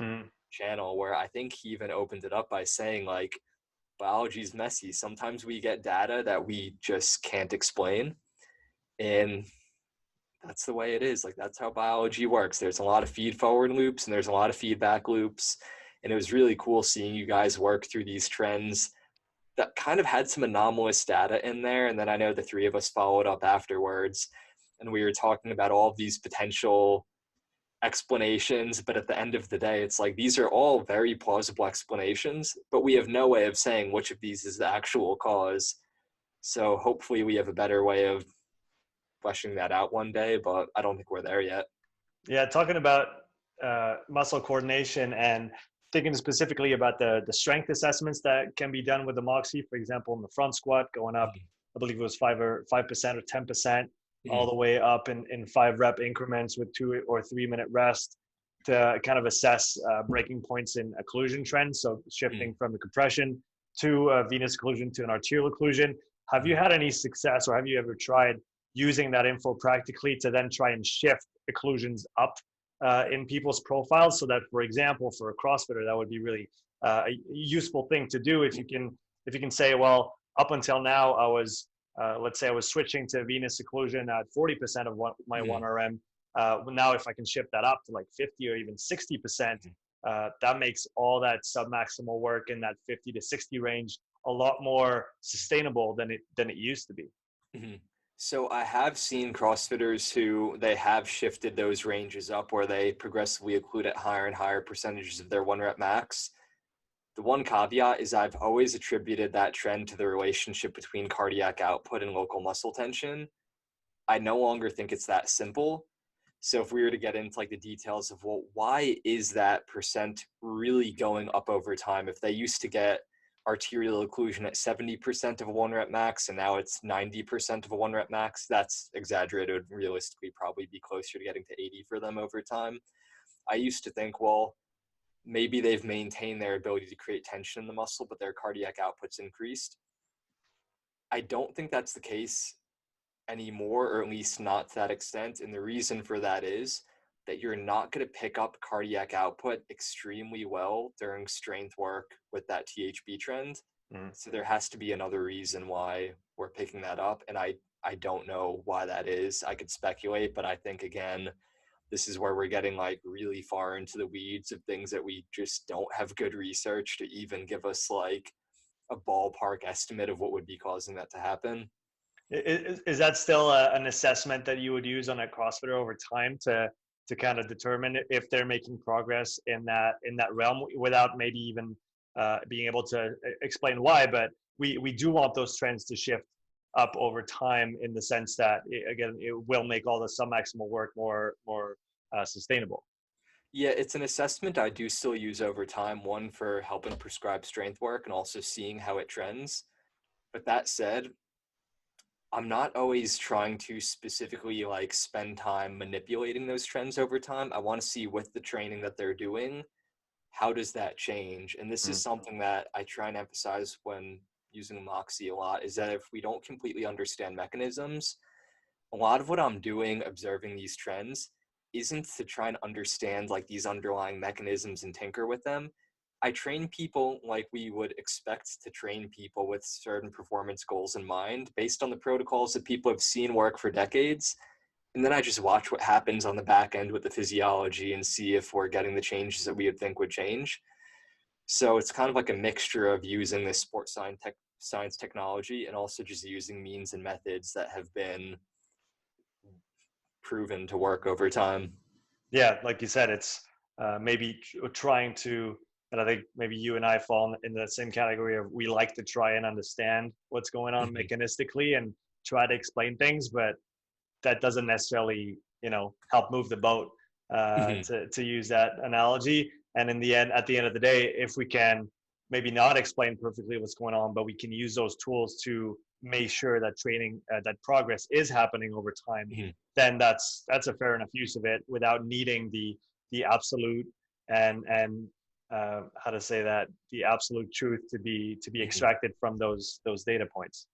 channel, where I think he even opened it up by saying like, biology is messy. Sometimes we get data that we just can't explain. And that's the way it is. Like, that's how biology works. There's a lot of feed forward loops and there's a lot of feedback loops. And it was really cool seeing you guys work through these trends that kind of had some anomalous data in there. And then I know the three of us followed up afterwards and we were talking about all of these potential explanations. But at the end of the day, it's like, these are all very plausible explanations, but we have no way of saying which of these is the actual cause. So hopefully we have a better way of fleshing that out one day, but I don't think we're there yet. Yeah, talking about muscle coordination and thinking specifically about the strength assessments that can be done with the Moxy, for example, in the front squat, going up, I believe it was 5% or 10%, all the way up in 5 rep increments with 2 or 3 minute rest to kind of assess breaking points in occlusion trends. So shifting from the compression to venous occlusion to an arterial occlusion. Have you had any success, or have you ever tried using that info practically to then try and shift occlusions up in people's profiles, so that, for example, for a CrossFitter, that would be really a useful thing to do. If you can say, well, up until now, I was, let's say I was switching to venous occlusion at 40% of my 1RM. Now, if I can shift that up to like 50 or even 60%, that makes all that submaximal work in that 50 to 60 range a lot more sustainable than it used to be. So I have seen CrossFitters who they have shifted those ranges up where they progressively occlude at higher and higher percentages of their 1 rep max. The one caveat is I've always attributed that trend to the relationship between cardiac output and local muscle tension. I no longer think it's that simple. So if we were to get into like the details of, well, why is that percent really going up over time? If they used to get arterial occlusion at 70% of a 1 rep max and now it's 90% of a 1 rep max, that's exaggerated. It would realistically probably be closer to getting to 80 for them over time. I used to think, well, maybe they've maintained their ability to create tension in the muscle, but their cardiac output's increased. I don't think that's the case anymore, or at least not to that extent. And the reason for that is that you're not going to pick up cardiac output extremely well during strength work with that THB trend. Mm. So there has to be another reason why we're picking that up. And I don't know why that is. I could speculate, but I think, again, this is where we're getting like really far into the weeds of things that we just don't have good research to even give us like a ballpark estimate of what would be causing that to happen. Is that still an assessment that you would use on a CrossFitter over time to kind of determine if they're making progress in that realm without maybe even being able to explain why? But we do want those trends to shift up over time in the sense that it will make all the submaximal work more sustainable. Yeah, it's an assessment I do still use over time, one for helping prescribe strength work and also seeing how it trends. But that said, I'm not always trying to specifically like spend time manipulating those trends over time. I want to see with the training that they're doing, how does that change? And this is Mm. something that I try and emphasize when using Moxy a lot, is that if we don't completely understand mechanisms, a lot of what I'm doing observing these trends isn't to try and understand like these underlying mechanisms and tinker with them. I train people like we would expect to train people with certain performance goals in mind based on the protocols that people have seen work for decades. And then I just watch what happens on the back end with the physiology and see if we're getting the changes that we would think would change. So it's kind of like a mixture of using this sports science technology and also just using means and methods that have been proven to work over time. Yeah, like you said, it's maybe trying to, and I think maybe you and I fall in the same category of we like to try and understand what's going on Mhm. mechanistically and try to explain things, but that doesn't necessarily, help move the boat, Mhm. to use that analogy. And in the end, at the end of the day, if we can maybe not explain perfectly what's going on, but we can use those tools to make sure that training, that progress is happening over time, Mhm. then that's a fair enough use of it without needing the absolute and how to say that, the absolute truth to be Mhm. extracted from those data points.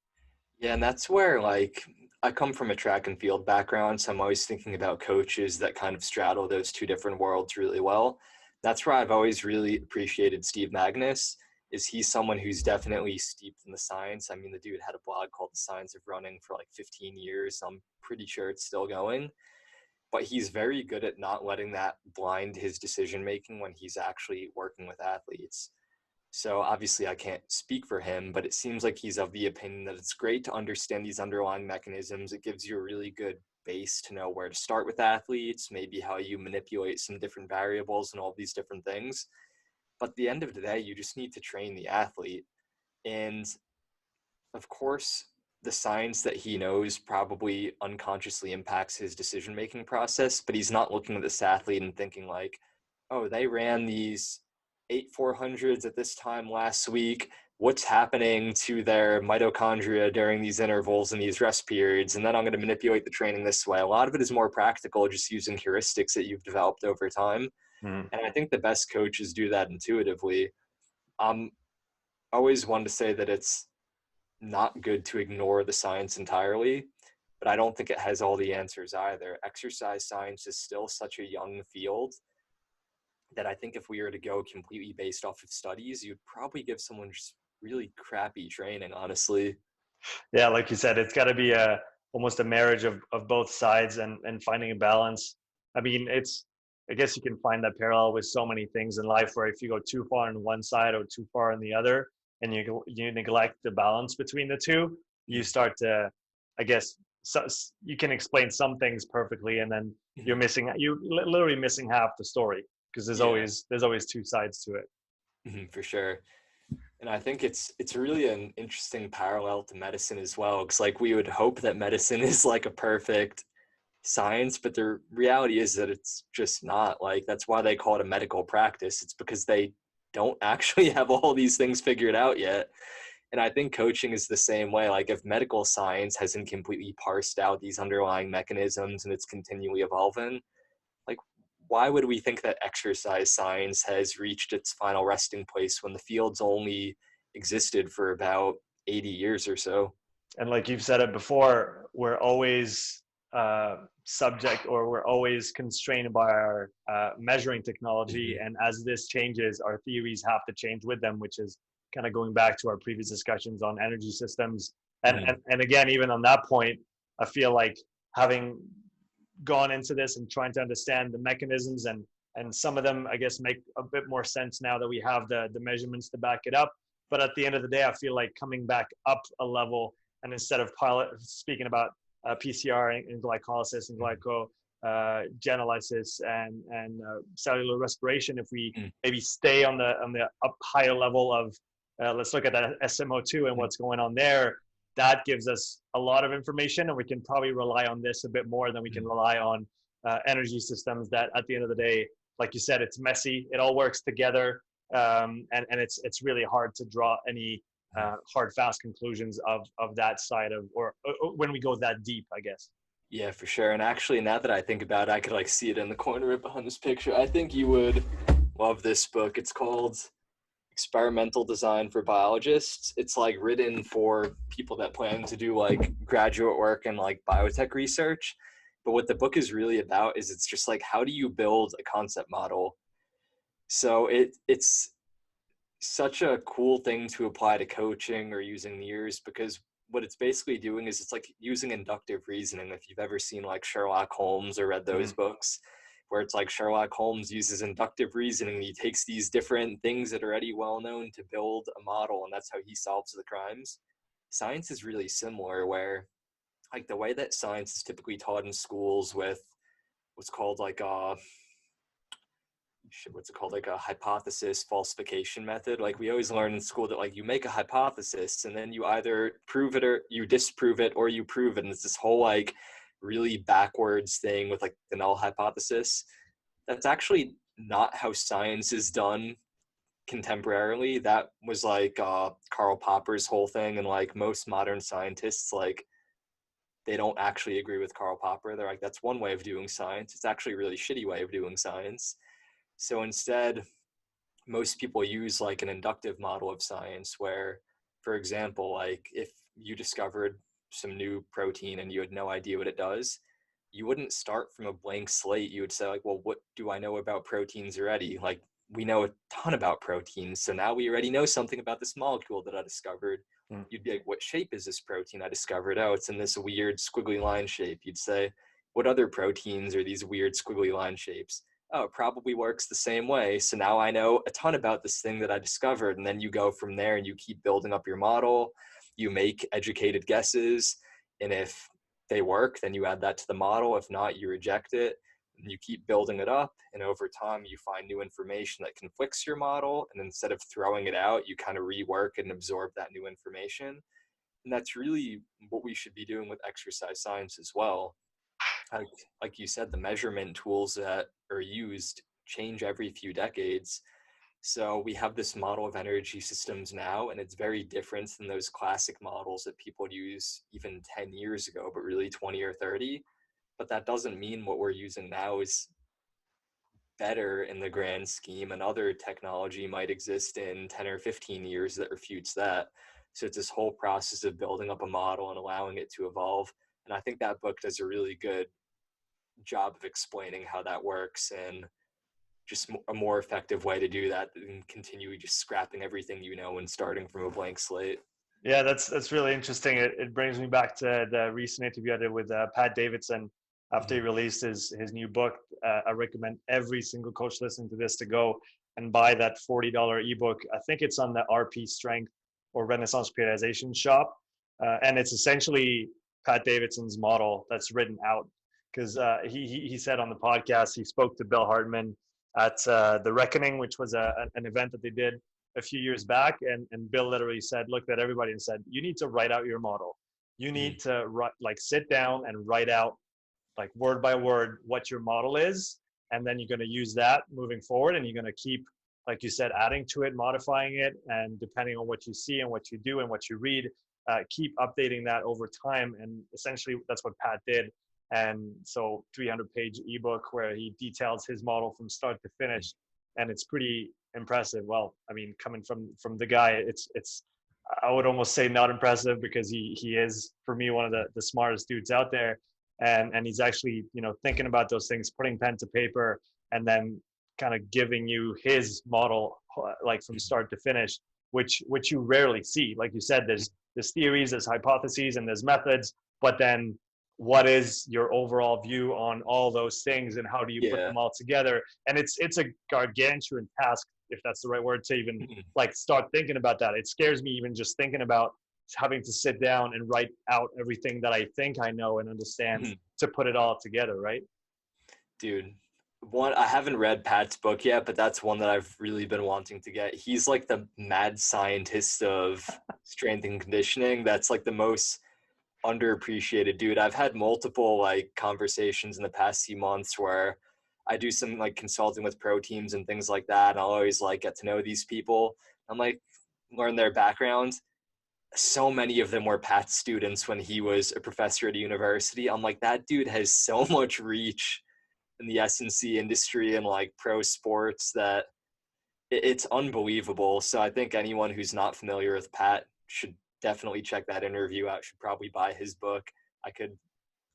Yeah, and that's where like I come from a track and field background, so I'm always thinking about coaches that kind of straddle those two different worlds really well. That's where I've always really appreciated Steve Magnus. Is he's someone who's definitely steeped in the science. I mean, the dude had a blog called The Science of Running for like 15 years. So I'm pretty sure it's still going. But he's very good at not letting that blind his decision making when he's actually working with athletes. So obviously I can't speak for him, but it seems like he's of the opinion that it's great to understand these underlying mechanisms. It gives you a really good base to know where to start with athletes, maybe how you manipulate some different variables and all these different things. But at the end of the day, you just need to train the athlete. And of course, the science that he knows probably unconsciously impacts his decision making process, but he's not looking at this athlete and thinking like, oh, they ran these 8 400s at this time last week. What's happening to their mitochondria during these intervals and these rest periods? And then I'm going to manipulate the training this way. A lot of it is more practical, just using heuristics that you've developed over time. Mhm. And I think the best coaches do that intuitively. I'm always one to say that it's not good to ignore the science entirely, but I don't think it has all the answers either. Exercise science is still such a young field that I think if we were to go completely based off of studies, you'd probably give someone just really crappy training, honestly. Yeah, like you said, it's got to be a almost a marriage of both sides and finding a balance. I mean, I guess you can find that parallel with so many things in life where if you go too far on one side or too far on the other, and you neglect the balance between the two, you Mhm. start to, I guess, you can explain some things perfectly, and then Mhm. you're literally missing half the story because Yeah, there's always two sides to it. for sure. And I think it's really an interesting parallel to medicine as well, because like we would hope that medicine is like a perfect science, but the reality is that it's just not. Like that's why they call it a medical practice. It's because they don't actually have all these things figured out yet. And I think coaching is the same way. Like if medical science hasn't completely parsed out these underlying mechanisms and it's continually evolving, like why would we think that exercise science has reached its final resting place when the field's only existed for about 80 years or so? And like you've said it before, we're always subject, or we're always constrained by our measuring technology. Mm-hmm. And as this changes, our theories have to change with them, which is kind of going back to our previous discussions on energy systems. And again, even on that point, I feel like having gone into this and trying to understand the mechanisms, and some of them, I guess, make a bit more sense now that we have the measurements to back it up. But at the end of the day, I feel like coming back up a level, and instead of speaking about PCR and glycolysis and glycogenolysis and cellular respiration, if we maybe stay on the up higher level of let's look at that SMO2 and what's going on there, that gives us a lot of information, and we can probably rely on this a bit more than we can rely on energy systems that at the end of the day, like you said, it's messy, it all works together, and it's really hard to draw any hard, fast conclusions of that side of, or when we go that deep, I guess. Yeah, for sure. And actually, now that I think about it, I could like see it in the corner right behind this picture. I think you would love this book. It's called Experimental Design for Biologists. It's like written for people that plan to do like graduate work and like biotech research. But what the book is really about is it's just like, how do you build a concept model? So it's such a cool thing to apply to coaching or using NIRS, because what it's basically doing is it's like using inductive reasoning. If you've ever seen like Sherlock Holmes or read those books, where it's like Sherlock Holmes uses inductive reasoning. He takes these different things that are already well known to build a model, and that's how he solves the crimes. Science is really similar, where like the way that science is typically taught in schools with what's called like like a hypothesis falsification method. Like we always learn in school that like you make a hypothesis and then you either prove it or you disprove it or you prove it. And it's this whole like really backwards thing with like the null hypothesis. That's actually not how science is done contemporarily. That was like Karl Popper's whole thing. And like most modern scientists, like they don't actually agree with Karl Popper. They're like, that's one way of doing science. It's actually a really shitty way of doing science. So instead, most people use like an inductive model of science where, for example, like if you discovered some new protein and you had no idea what it does, you wouldn't start from a blank slate. You would say like, well, what do I know about proteins already? Like we know a ton about proteins. So now we already know something about this molecule that I discovered. You'd be like, what shape is this protein I discovered? Oh, it's in this weird squiggly line shape. You'd say, what other proteins are these weird squiggly line shapes? Oh, it probably works the same way. So now I know a ton about this thing that I discovered. And then you go from there and you keep building up your model. You make educated guesses. And if they work, then you add that to the model. If not, you reject it. And you keep building it up. And over time, you find new information that conflicts your model. And instead of throwing it out, you kind of rework and absorb that new information. And that's really what we should be doing with exercise science as well. Like you said, the measurement tools that are used change every few decades. So we have this model of energy systems now, and it's very different than those classic models that people use even 10 years ago, but really 20 or 30. But that doesn't mean what we're using now is better in the grand scheme. And other technology might exist in 10 or 15 years that refutes that. So it's this whole process of building up a model and allowing it to evolve. And I think that book does a really good job of explaining how that works, and just a more effective way to do that than continue just scrapping everything you know and starting from a blank slate. Yeah, that's really interesting. It brings me back to the recent interview I did with Pat Davidson after he released his new book. I recommend every single coach listening to this to go and buy that $40 ebook. I think it's on the RP Strength or Renaissance Periodization shop, and it's essentially Pat Davidson's model that's written out. Because he said on the podcast, he spoke to Bill Hardman at The Reckoning, which was an event that they did a few years back. And Bill literally said, looked at everybody and said, you need to write out your model. You need to sit down and write out like word by word what your model is. And then you're going to use that moving forward. And you're going to keep, like you said, adding to it, modifying it. And depending on what you see and what you do and what you read, keep updating that over time. And essentially that's what Pat did. And so 300-page ebook where he details his model from start to finish. And it's pretty impressive. Well, I mean, coming from the guy, it's I would almost say not impressive, because he is, for me, one of the smartest dudes out there. And he's actually, thinking about those things, putting pen to paper, and then kind of giving you his model, like from start to finish, which you rarely see. Like you said, there's theories, there's hypotheses, and there's methods, but then what is your overall view on all those things, and how do you put Yeah. them all together? And it's a gargantuan task, if that's the right word, to even like start thinking about that. It scares me even just thinking about having to sit down and write out everything that I think I know and understand to put it all together, right? Dude, one, I haven't read Pat's book yet, but that's one that I've really been wanting to get. He's like the mad scientist of strength and conditioning. That's like the most underappreciated dude. I've had multiple like conversations in the past few months where I do some like consulting with pro teams and things like that. And I'll always like get to know these people. I'm like, learn their background. So many of them were Pat's students when he was a professor at a university. I'm like, that dude has so much reach in the S&C industry and like pro sports that it's unbelievable. So I think anyone who's not familiar with Pat should definitely check that interview out, should probably buy his book. I could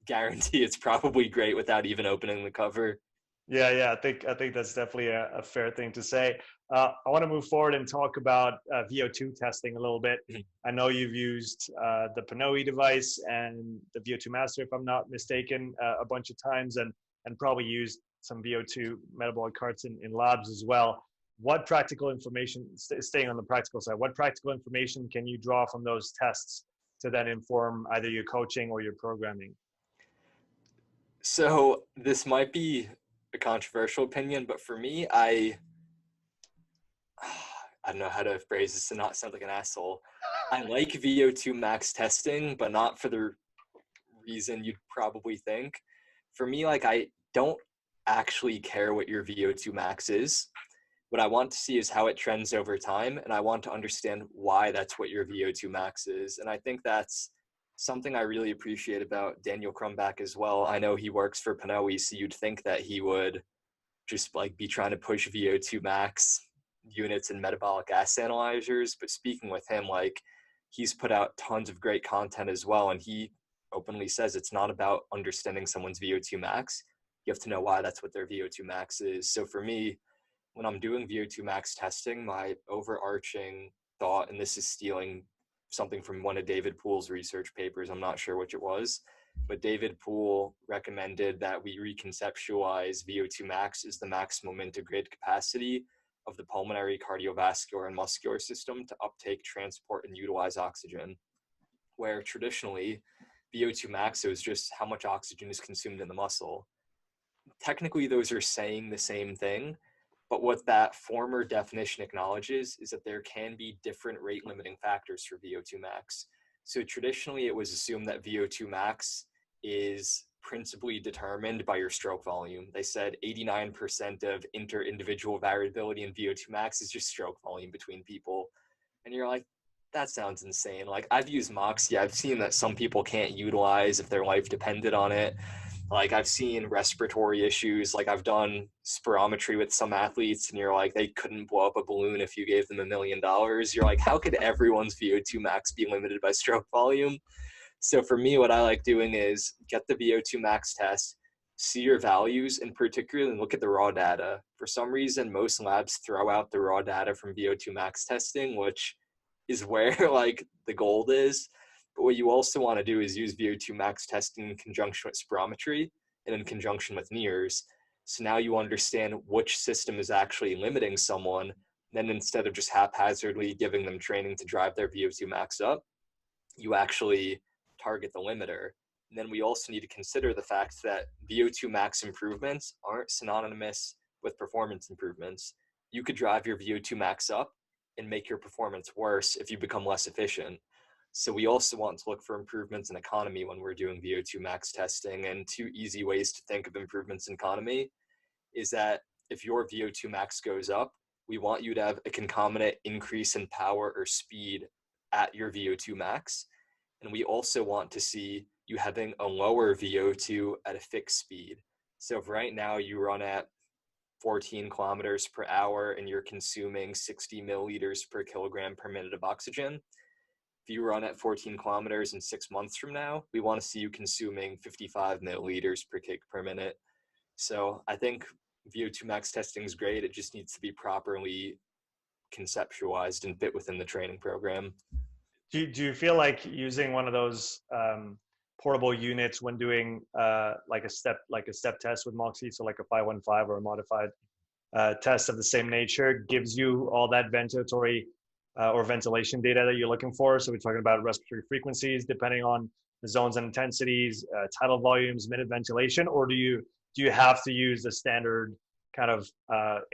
guarantee it's probably great without even opening the cover. Yeah. I think that's definitely a fair thing to say. I want to move forward and talk about VO2 testing a little bit. I know you've used the Pinoe device and the VO2 Master, if I'm not mistaken, a bunch of times, and probably used some VO2 metabolic carts in labs as well. What practical information, staying on the practical side, what practical information can you draw from those tests to then inform either your coaching or your programming? So this might be a controversial opinion, but for me, I don't know how to phrase this to not sound like an asshole. I like VO2 max testing, but not for the reason you'd probably think. For me, like I don't actually care what your VO2 max is. What I want to see is how it trends over time, and I want to understand why that's what your VO2 max is. And I think that's something I really appreciate about Daniel Crumbach as well. I know he works for Pinoe, so you'd think that he would just like be trying to push VO2 max units and metabolic gas analyzers. But speaking with him, like he's put out tons of great content as well, and he openly says it's not about understanding someone's VO2 max. You have to know why that's what their VO2 max is. So for me, when I'm doing VO2 max testing, my overarching thought, and this is stealing something from one of David Poole's research papers, I'm not sure which it was, but David Poole recommended that we reconceptualize VO2 max as the maximum integrated capacity of the pulmonary, cardiovascular, and muscular system to uptake, transport, and utilize oxygen, where traditionally VO2 max is just how much oxygen is consumed in the muscle. Technically, those are saying the same thing, but what that former definition acknowledges is that there can be different rate limiting factors for VO2 max. So traditionally, it was assumed that VO2 max is principally determined by your stroke volume. They said 89% of inter-individual variability in VO2 max is just stroke volume between people. And you're like, that sounds insane. Like I've used Moxy. I've seen that some people can't utilize if their life depended on it. Like I've seen respiratory issues. Like I've done spirometry with some athletes, and you're like, they couldn't blow up a balloon if you gave them $1 million. You're like, how could everyone's VO2 max be limited by stroke volume? So for me, what I like doing is get the VO2 max test, see your values, and particularly look at the raw data. For some reason, most labs throw out the raw data from VO2 max testing, which is where like the gold is. But what you also want to do is use VO2 max testing in conjunction with spirometry and in conjunction with NIRS. So now you understand which system is actually limiting someone. Then instead of just haphazardly giving them training to drive their VO2 max up, you actually target the limiter. And then we also need to consider the fact that VO2 max improvements aren't synonymous with performance improvements. You could drive your VO2 max up and make your performance worse if you become less efficient. So we also want to look for improvements in economy when we're doing VO2 max testing. And two easy ways to think of improvements in economy is that if your VO2 max goes up, we want you to have a concomitant increase in power or speed at your VO2 max. And we also want to see you having a lower VO2 at a fixed speed. So if right now you run at 14 kilometers per hour and you're consuming 60 milliliters per kilogram per minute of oxygen, if you run at 14 kilometers in 6 months from now, we want to see you consuming 55 milliliters per kg per minute. So I think VO2 max testing is great. It just needs to be properly conceptualized and fit within the training program. Do you feel like using one of those portable units when doing like a step test with Moxy, so like a 515 or a modified test of the same nature, gives you all that ventilatory or ventilation data that you're looking for? So we're talking about respiratory frequencies depending on the zones and intensities, tidal volumes, minute ventilation, or do you have to use the standard kind of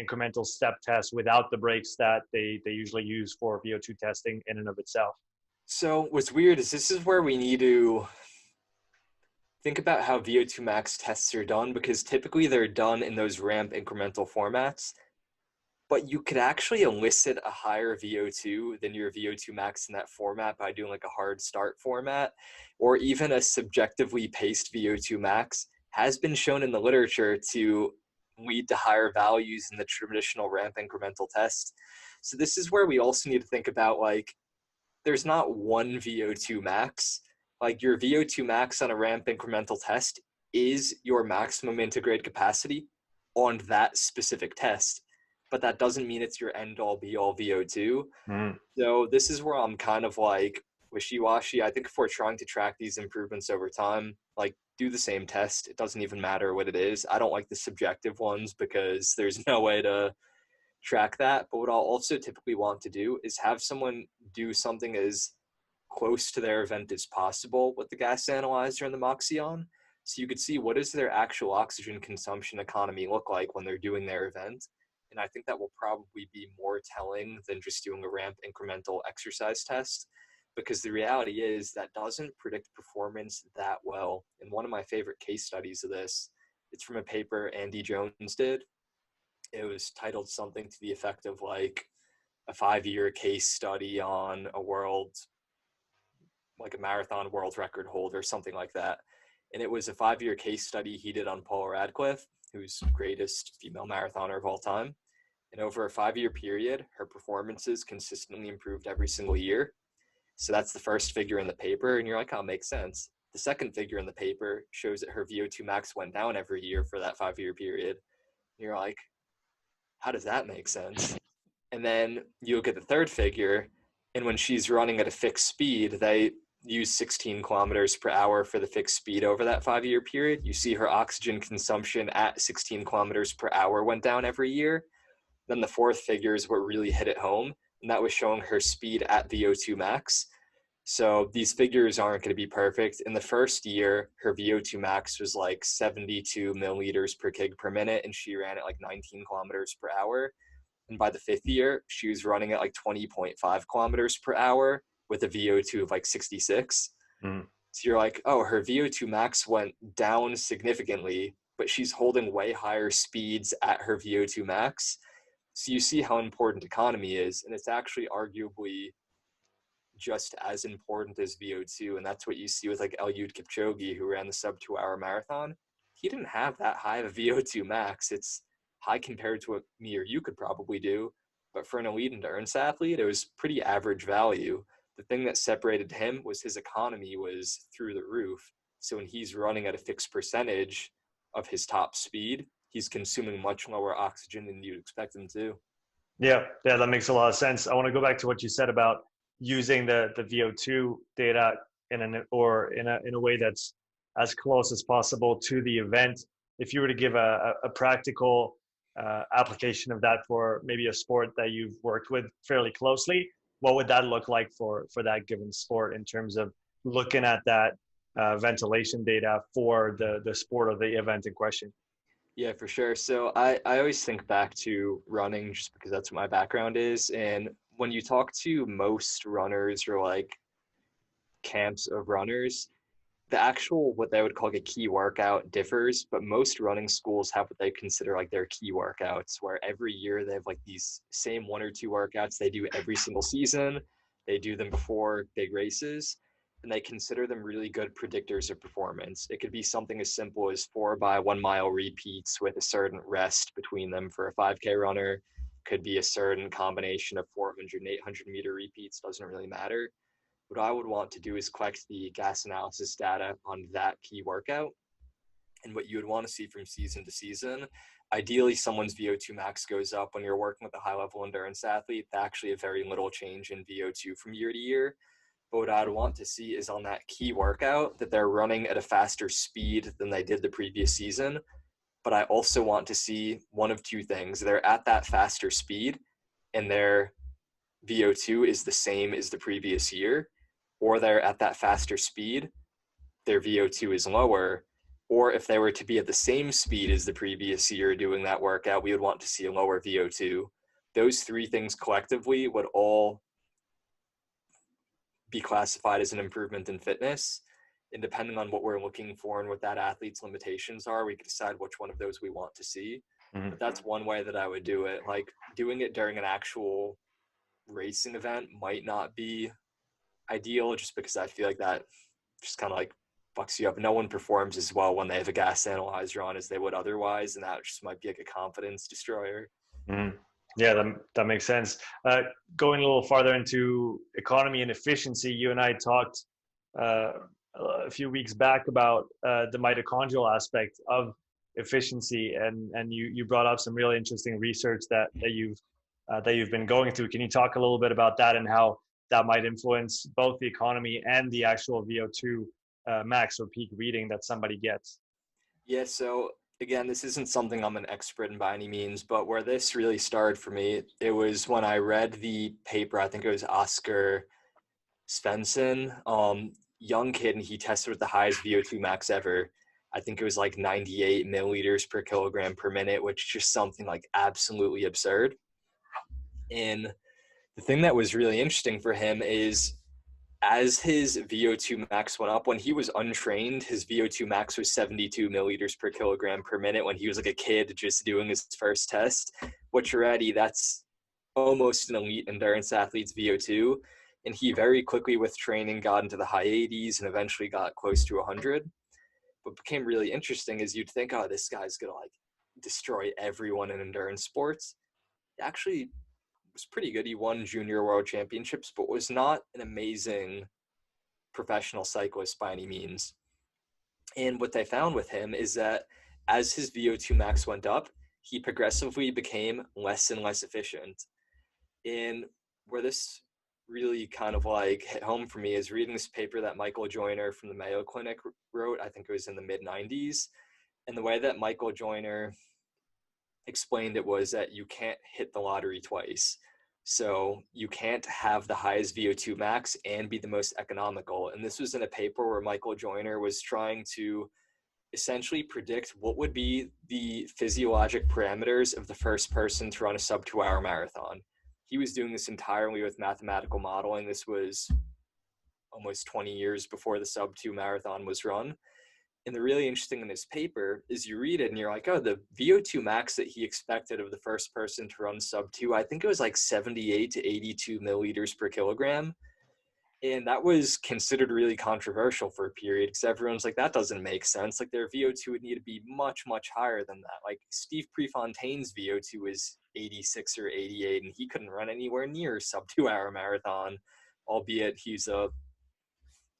incremental step test without the breaks that they usually use for VO2 testing in and of itself? So what's weird is this is where we need to think about how VO2 max tests are done, because typically they're done in those ramp incremental formats, but you could actually elicit a higher VO2 than your VO2 max in that format by doing like a hard start format, or even a subjectively paced VO2 max has been shown in the literature to lead to higher values in the traditional ramp incremental test. So this is where we also need to think about, like, there's not one VO2 max. Like, your VO2 max on a ramp incremental test is your maximum integrated capacity on that specific test, but that doesn't mean it's your end all be all VO2. So this is where I'm kind of like wishy-washy. I think if we're trying to track these improvements over time, like, do the same test. It doesn't even matter what it is. I don't like the subjective ones because there's no way to track that. But what I'll also typically want to do is have someone do something as close to their event as possible with the gas analyzer and the Moxy on, so you could see what does their actual oxygen consumption economy look like when they're doing their event. And I think that will probably be more telling than just doing a ramp incremental exercise test, because the reality is that doesn't predict performance that well. And one of my favorite case studies of this, it's from a paper Andy Jones did. It was titled something to the effect of like a 5-year case study on a marathon world record holder or something like that. And it was a 5-year case study he did on Paula Radcliffe, who's greatest female marathoner of all time. And over a 5-year period, her performances consistently improved every single year. So that's the first figure in the paper, and you're like, oh, it makes sense. The second figure in the paper shows that her VO2 max went down every year for that 5-year period. And you're like, how does that make sense? And then you look at the third figure, and when she's running at a fixed speed, they use 16 kilometers per hour for the fixed speed over that 5-year period. You see her oxygen consumption at 16 kilometers per hour went down every year. Then the fourth figure is what really hit it home, and that was showing her speed at VO2 max. So these figures aren't going to be perfect. In the first year, her VO2 max was like 72 milliliters per kg per minute, and she ran at like 19 kilometers per hour. And by the 5th year, she was running at like 20.5 kilometers per hour with a VO2 of like 66. So you're like, oh, her VO2 max went down significantly, but she's holding way higher speeds at her VO2 max. So you see how important economy is, and it's actually arguably just as important as VO2. And that's what you see with like Eliud Kipchoge, who ran the sub 2-hour marathon. He didn't have that high of a VO2 max. It's high compared to what me or you could probably do, but for an elite endurance athlete, it was pretty average value. The thing that separated him was his economy was through the roof. So when he's running at a fixed percentage of his top speed, he's consuming much lower oxygen than you'd expect him to. Yeah, that makes a lot of sense. I want to go back to what you said about using the VO2 data in a way that's as close as possible to the event. If you were to give a practical application of that for maybe a sport that you've worked with fairly closely, what would that look like for that given sport in terms of looking at that ventilation data for the sport or the event in question? Yeah, for sure. So I always think back to running just because that's what my background is. And when you talk to most runners or like camps of runners, the actual, what they would call like a key workout differs, but most running schools have what they consider like their key workouts, where every year they have like these same 1 or 2 workouts they do every single season. They do them before big races, and they consider them really good predictors of performance. It could be something as simple as 4 by 1 mile repeats with a certain rest between them for a 5K runner. Could be a certain combination of 400 and 800 meter repeats, doesn't really matter. what I would want to do is collect the gas analysis data on that key workout. And what you would want to see from season to season, ideally someone's VO2 max goes up when you're working with a high level endurance athlete. They actually have very little change in VO2 from year to year. But what I'd want to see is on that key workout that they're running at a faster speed than they did the previous season. But I also want to see one of two things. They're at that faster speed and their VO2 is the same as the previous year, or they're at that faster speed, their VO2 is lower, or if they were to be at the same speed as the previous year doing that workout, we would want to see a lower VO2. Those three things collectively would all be classified as an improvement in fitness. And depending on what we're looking for and what that athlete's limitations are, we can decide which one of those we want to see. Mm-hmm. But that's one way that I would do it. Like doing it during an actual racing event might not be ideal, just because I feel like that just kind of like fucks you up. No one performs as well when they have a gas analyzer on as they would otherwise, and that just might be like a confidence destroyer. Mm-hmm. Yeah, that makes sense. Going a little farther into economy and efficiency, you and I talked a few weeks back about the mitochondrial aspect of efficiency, and you brought up some really interesting research that you've been going through. Can you talk a little bit about that and how that might influence both the economy and the actual VO2 max or peak reading that somebody gets? Yeah, so again, this isn't something I'm an expert in by any means, but where this really started for me, it was when I read the paper. I think it was Oscar Svensson, young kid, and he tested with the highest VO2 max ever. I think it was like 98 milliliters per kilogram per minute, which is just something like absolutely absurd. And the thing that was really interesting for him is as his VO2 max went up, when he was untrained, his VO2 max was 72 milliliters per kilogram per minute when he was like a kid just doing his first test, which already that's almost an elite endurance athlete's VO2. And he very quickly with training got into the high 80s and eventually got close to 100. What became really interesting is you'd think, oh, this guy's going to like destroy everyone in endurance sports. Actually, was pretty good. He won junior world championships, but was not an amazing professional cyclist by any means. And what they found with him is that as his VO2 max went up, he progressively became less and less efficient. And where this really kind of like hit home for me is reading this paper that Michael Joyner from the Mayo Clinic wrote. I think it was in the mid-90s. And the way that Michael Joyner explained it was that you can't hit the lottery twice. So you can't have the highest VO2 max and be the most economical. And this was in a paper where Michael Joyner was trying to essentially predict what would be the physiologic parameters of the first person to run a sub 2-hour marathon. He was doing this entirely with mathematical modeling. This was almost 20 years before the sub 2 marathon was run. And the really interesting in this paper is you read it and you're like, oh, the VO2 max that he expected of the first person to run sub 2, I think it was like 78 to 82 milliliters per kilogram. And that was considered really controversial for a period because everyone's like, that doesn't make sense. Like their VO2 would need to be much, much higher than that. Like Steve Prefontaine's VO2 is 86 or 88 and he couldn't run anywhere near sub 2-hour marathon, albeit he's a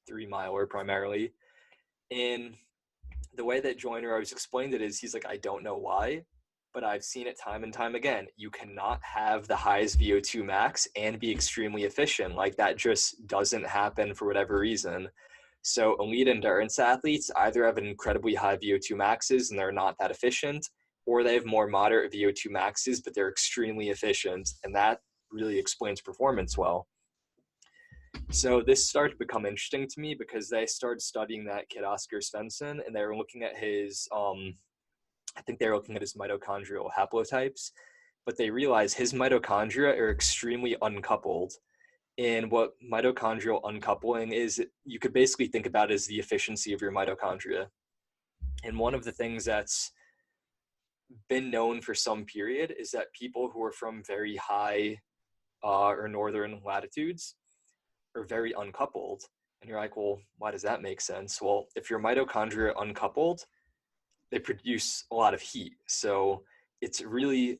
3-miler primarily. And the way that Joyner always explained it is he's like, I don't know why, but I've seen it time and time again. You cannot have the highest VO2 max and be extremely efficient. Like that just doesn't happen for whatever reason. So elite endurance athletes either have an incredibly high VO2 maxes and they're not that efficient, or they have more moderate VO2 maxes, but they're extremely efficient. And that really explains performance well. So this started to become interesting to me because they started studying that kid Oscar Svensson, and they were looking at his, I think they were looking at his mitochondrial haplotypes, but they realized his mitochondria are extremely uncoupled. And what mitochondrial uncoupling is, you could basically think about as the efficiency of your mitochondria. And one of the things that's been known for some period is that people who are from very high or northern latitudes are very uncoupled. And you're like, well, why does that make sense? Well, if your mitochondria are uncoupled, they produce a lot of heat. So it's a really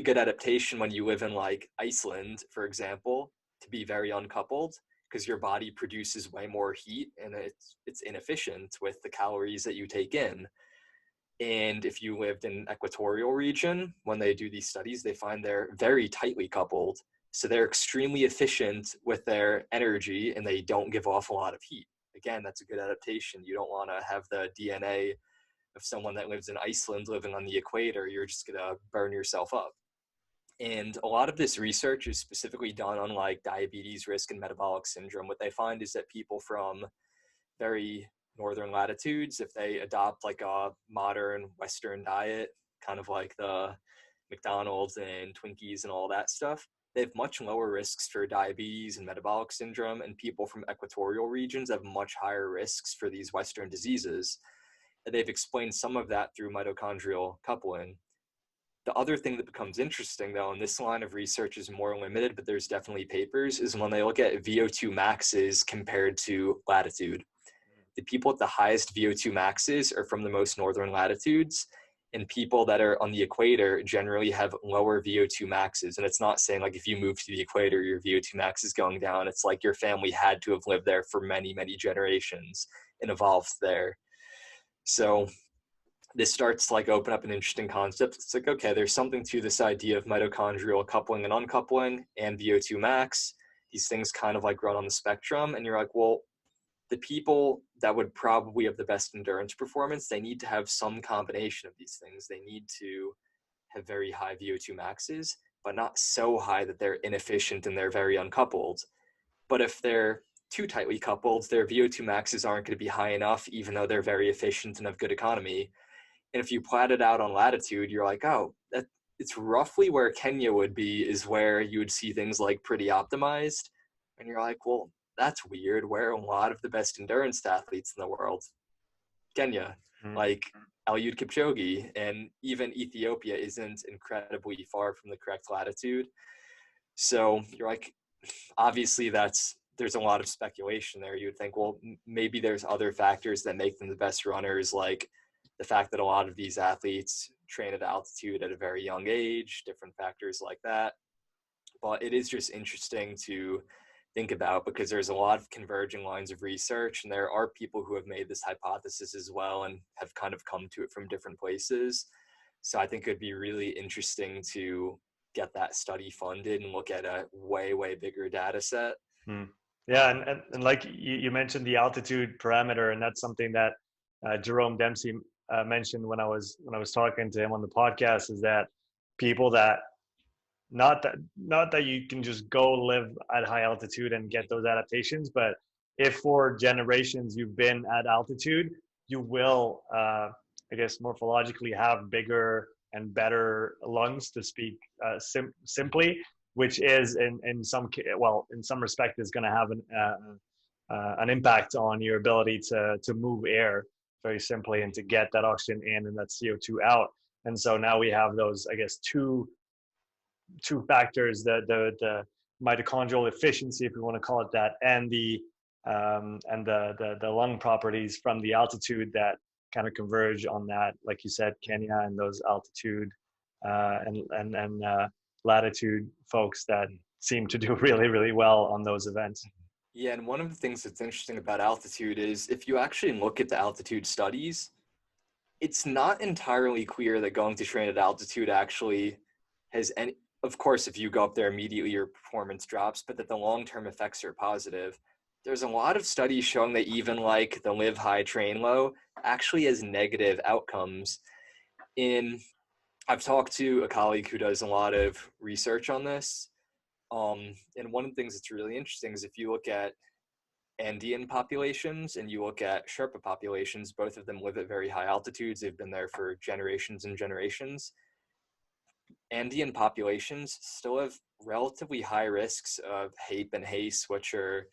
good adaptation when you live in like Iceland, for example, to be very uncoupled, because your body produces way more heat and it's inefficient with the calories that you take in. And if you lived in equatorial region, when they do these studies, they find they're very tightly coupled. So they're extremely efficient with their energy and they don't give off a lot of heat. Again, that's a good adaptation. You don't want to have the DNA of someone that lives in Iceland living on the equator. You're just going to burn yourself up. And a lot of this research is specifically done on like diabetes risk and metabolic syndrome. What they find is that people from very northern latitudes, if they adopt like a modern Western diet, kind of like the McDonald's and Twinkies and all that stuff, they have much lower risks for diabetes and metabolic syndrome, and people from equatorial regions have much higher risks for these Western diseases. And they've explained some of that through mitochondrial coupling. The other thing that becomes interesting, though, and this line of research is more limited, but there's definitely papers, is when they look at VO2 maxes compared to latitude. The people at the highest VO2 maxes are from the most northern latitudes, and people that are on the equator generally have lower VO2 maxes. And it's not saying like if you move to the equator, your VO2 max is going down. It's like your family had to have lived there for many, many generations and evolved there. So this starts to like open up an interesting concept. It's like, okay, there's something to this idea of mitochondrial coupling and uncoupling and VO2 max. These things kind of like run on the spectrum. And you're like, well, the people that would probably have the best endurance performance, they need to have some combination of these things. They need to have very high VO2 maxes, but not so high that they're inefficient and they're very uncoupled. But if they're too tightly coupled, their VO2 maxes aren't going to be high enough, even though they're very efficient and have good economy. And if you plat it out on latitude, you're like, oh, it's roughly where Kenya would be, is where you would see things like pretty optimized. And you're like, well, that's weird. Where are a lot of the best endurance athletes in the world? Kenya, like Eliud Kipchoge, and even Ethiopia isn't incredibly far from the correct latitude. So you're like, obviously there's a lot of speculation there. You would think, well, maybe there's other factors that make them the best runners, like the fact that a lot of these athletes train at altitude at a very young age, different factors like that. But it is just interesting to think about because there's a lot of converging lines of research, and there are people who have made this hypothesis as well and have kind of come to it from different places. So I think it'd be really interesting to get that study funded and look at a way, way bigger data set. Yeah, and like you mentioned the altitude parameter, and that's something that Jerome Dempsey mentioned when I was talking to him on the podcast, is that people that not that you can just go live at high altitude and get those adaptations, but if for generations you've been at altitude, you will I guess morphologically have bigger and better lungs, to speak simply, which is in some respect is going to have an impact on your ability to move air very simply and to get that oxygen in and that CO2 out. And so now we have those, I guess, two factors, the mitochondrial efficiency, if we want to call it that, and the lung properties from the altitude that kind of converge on that, like you said, Kenya and those altitude and latitude folks that seem to do really, really well on those events. Yeah, and one of the things that's interesting about altitude is if you actually look at the altitude studies, it's not entirely clear that going to train at altitude actually has any, of course, if you go up there immediately, your performance drops, but that the long-term effects are positive. There's a lot of studies showing that even like the live high, train low actually has negative outcomes. I've talked to a colleague who does a lot of research on this. And one of the things that's really interesting is if you look at Andean populations and you look at Sherpa populations, both of them live at very high altitudes. They've been there for generations and generations. Andean populations still have relatively high risks of HAPE and HACE, which are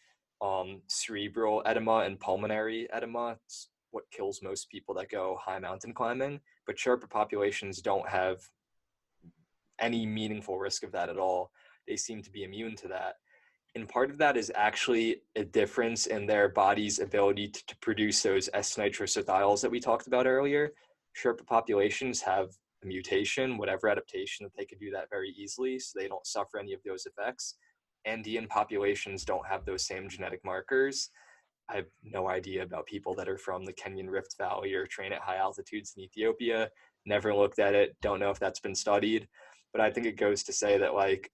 cerebral edema and pulmonary edema. It's what kills most people that go high mountain climbing. But Sherpa populations don't have any meaningful risk of that at all. They seem to be immune to that. And part of that is actually a difference in their body's ability to produce those S-nitrosethiols that we talked about earlier. Sherpa populations have a mutation, whatever adaptation, that they could do that very easily, so they don't suffer any of those effects. Andean populations don't have those same genetic markers. I have no idea about people that are from the Kenyan Rift Valley or train at high altitudes in Ethiopia. Never looked at it. Don't know if that's been studied. But I think it goes to say that, like,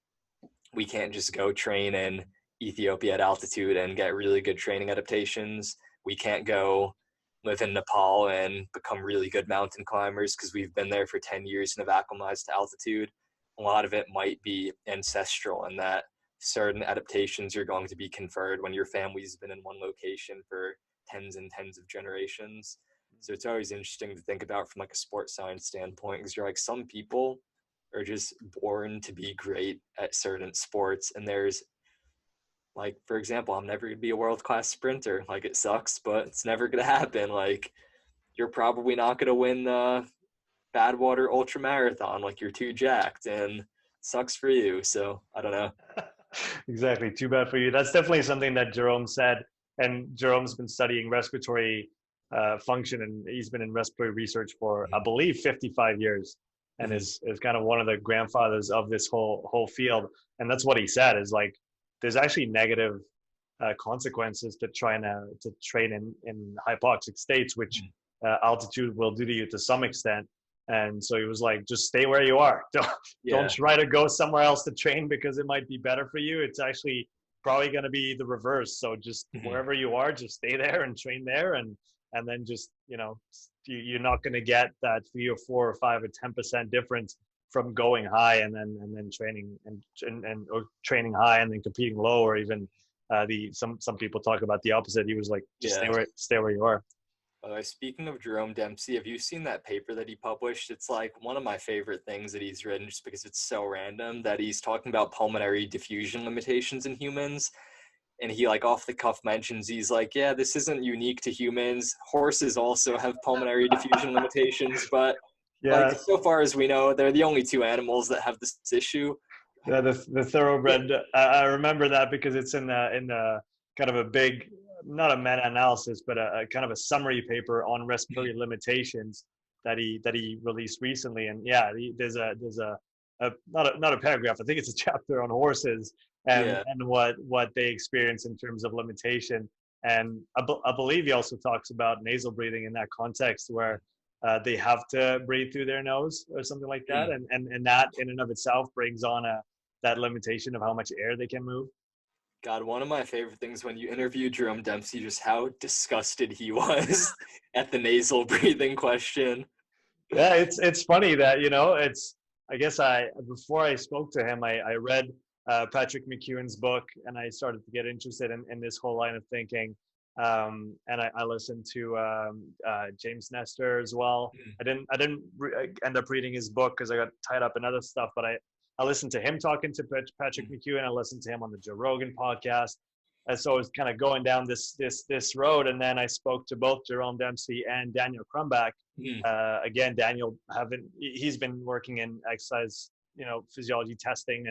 we can't just go train in Ethiopia at altitude and get really good training adaptations. We can't go live in Nepal and become really good mountain climbers because we've been there for 10 years and have acclimatized to altitude. A lot of it might be ancestral, and that certain adaptations are going to be conferred when your family's been in one location for tens and tens of generations. So it's always interesting to think about from like a sports science standpoint, because you're like, some people are just born to be great at certain sports, and there's, like, for example, I'm never going to be a world-class sprinter. Like, it sucks, but it's never going to happen. Like, you're probably not going to win the Badwater Ultra Marathon. Like, you're too jacked, and sucks for you. So I don't know. Exactly. Too bad for you. That's definitely something that Jerome said. And Jerome's been studying respiratory function, and he's been in respiratory research for, I believe, 55 years, and is kind of one of the grandfathers of this whole field. And that's what he said, is like, there's actually negative consequences to trying to train in hypoxic states, which altitude will do to you to some extent. And so he was like, just stay where you are. Don't try to go somewhere else to train because it might be better for you. It's actually probably going to be the reverse. So just wherever you are, just stay there and train there. And then just, you're not going to get that 3 or 4 or 5 or 10% difference from going high and then training or training high and then competing low, or even some people talk about the opposite. He was like, just stay where you are. Speaking of Jerome Dempsey, have you seen that paper that he published? It's like one of my favorite things that he's written, just because it's so random, that he's talking about pulmonary diffusion limitations in humans. And he, like, off the cuff mentions, he's like, yeah, this isn't unique to humans. Horses also have pulmonary diffusion limitations, but like, so far as we know, they're the only 2 animals that have this issue. Yeah, the thoroughbred. I remember that because it's in kind of a big, not a meta-analysis, but a kind of a summary paper on respiratory limitations that he released recently. And yeah, there's a not a paragraph. I think it's a chapter on horses and what they experience in terms of limitation. And I believe he also talks about nasal breathing in that context, where they have to breathe through their nose or something like that, and that in and of itself brings on that limitation of how much air they can move. God, one of my favorite things when you interviewed Jerome Dempsey, just how disgusted he was at the nasal breathing question. Yeah, it's funny that, I guess before I spoke to him, I read Patrick McEwen's book, and I started to get interested in this whole line of thinking. And I listened to James Nestor as well. I didn't end up reading his book because I got tied up in other stuff, but I listened to him talking to Patrick McEwen. I listened to him on the Joe Rogan podcast. And so I was kind of going down this road. And then I spoke to both Jerome Dempsey and Daniel Crumbach. Again, Daniel he's been working in exercise, physiology testing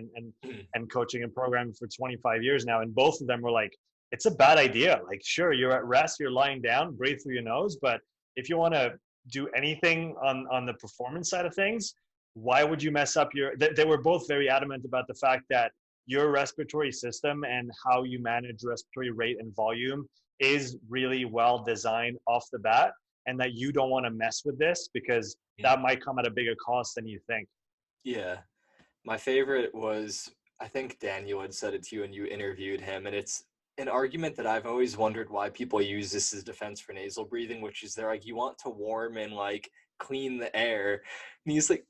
and coaching and programming for 25 years now. And both of them were like, it's a bad idea. Like, sure, you're at rest, you're lying down, breathe through your nose. But if you want to do anything on the performance side of things, why would you mess up they were both very adamant about the fact that your respiratory system and how you manage respiratory rate and volume is really well designed off the bat, and that you don't want to mess with this because that might come at a bigger cost than you think. Yeah. My favorite was, I think Daniel had said it to you and you interviewed him, and it's an argument that I've always wondered why people use this as defense for nasal breathing, which is they're like, you want to warm and like clean the air. And he's like,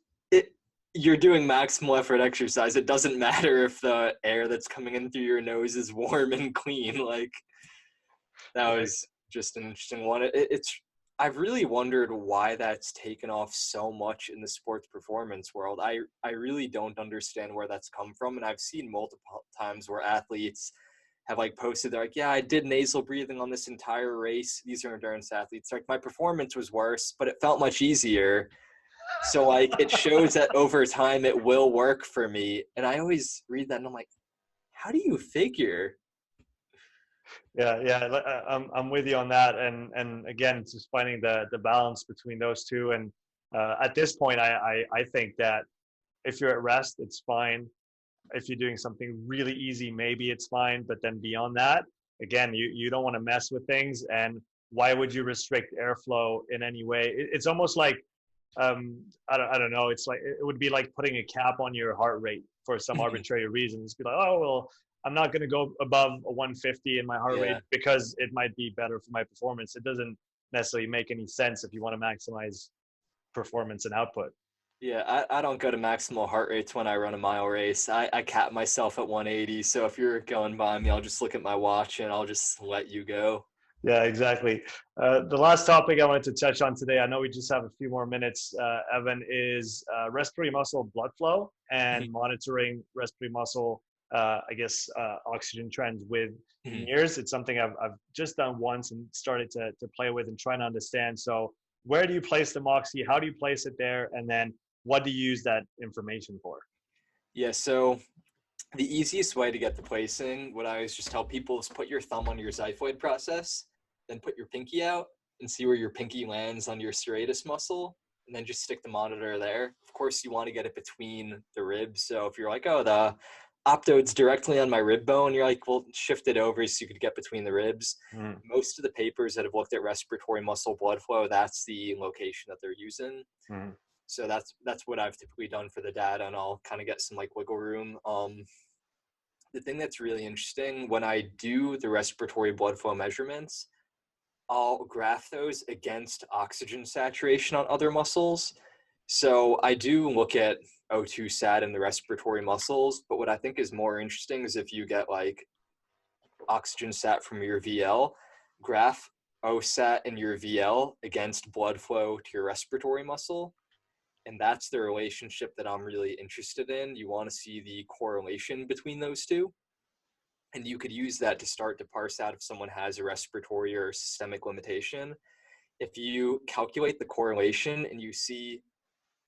you're doing maximal effort exercise. It doesn't matter if the air that's coming in through your nose is warm and clean. Like, that was just an interesting one. I've really wondered why that's taken off so much in the sports performance world. I really don't understand where that's come from. And I've seen multiple times where athletes have like posted, they're like, yeah, I did nasal breathing on this entire race. These are endurance athletes. Like, my performance was worse, but it felt much easier. So like, it shows that over time it will work for me. And I always read that and I'm like, how do you figure? Yeah, I'm with you on that. And again, it's just finding the balance between those two. And at this point, I think that if you're at rest, it's fine. If you're doing something really easy, maybe it's fine. But then beyond that, again, you don't want to mess with things. And why would you restrict airflow in any way? It's almost like, I don't know. It's like, it would be like putting a cap on your heart rate for some arbitrary reasons. Be like, oh, well, I'm not going to go above a 150 in my heart rate because it might be better for my performance. It doesn't necessarily make any sense if you want to maximize performance and output. Yeah, I don't go to maximal heart rates when I run a mile race. I cap myself at 180. So if you're going by me, I'll just look at my watch and I'll just let you go. Yeah, exactly. The last topic I wanted to touch on today, I know we just have a few more minutes, Evan, is respiratory muscle blood flow and monitoring respiratory muscle, oxygen trends with NIRS. It's something I've just done once and started to play with and trying to understand. So where do you place the Moxy? How do you place it there? And then what do you use that information for? Yeah, so the easiest way to get the placing, what I always just tell people, is put your thumb on your xiphoid process, then put your pinky out and see where your pinky lands on your serratus muscle, and then just stick the monitor there. Of course, you want to get it between the ribs. So if you're like, oh, the optode's directly on my rib bone, you're like, well, shift it over so you could get between the ribs. Most of the papers that have looked at respiratory muscle blood flow, that's the location that they're using. So that's what I've typically done for the data, and I'll kind of get some like wiggle room. The thing that's really interesting, when I do the respiratory blood flow measurements, I'll graph those against oxygen saturation on other muscles. So I do look at O2 sat in the respiratory muscles, but what I think is more interesting is if you get like oxygen sat from your VL, graph O sat in your VL against blood flow to your respiratory muscle. And that's the relationship that I'm really interested in. You want to see the correlation between those two. And you could use that to start to parse out if someone has a respiratory or systemic limitation. If you calculate the correlation and you see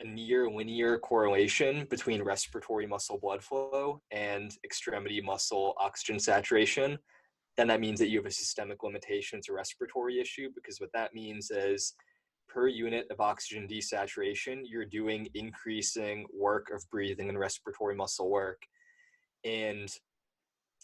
a near linear correlation between respiratory muscle blood flow and extremity muscle oxygen saturation, then that means that you have a systemic limitation to respiratory issue, because what that means is per unit of oxygen desaturation, you're doing increasing work of breathing and respiratory muscle work. And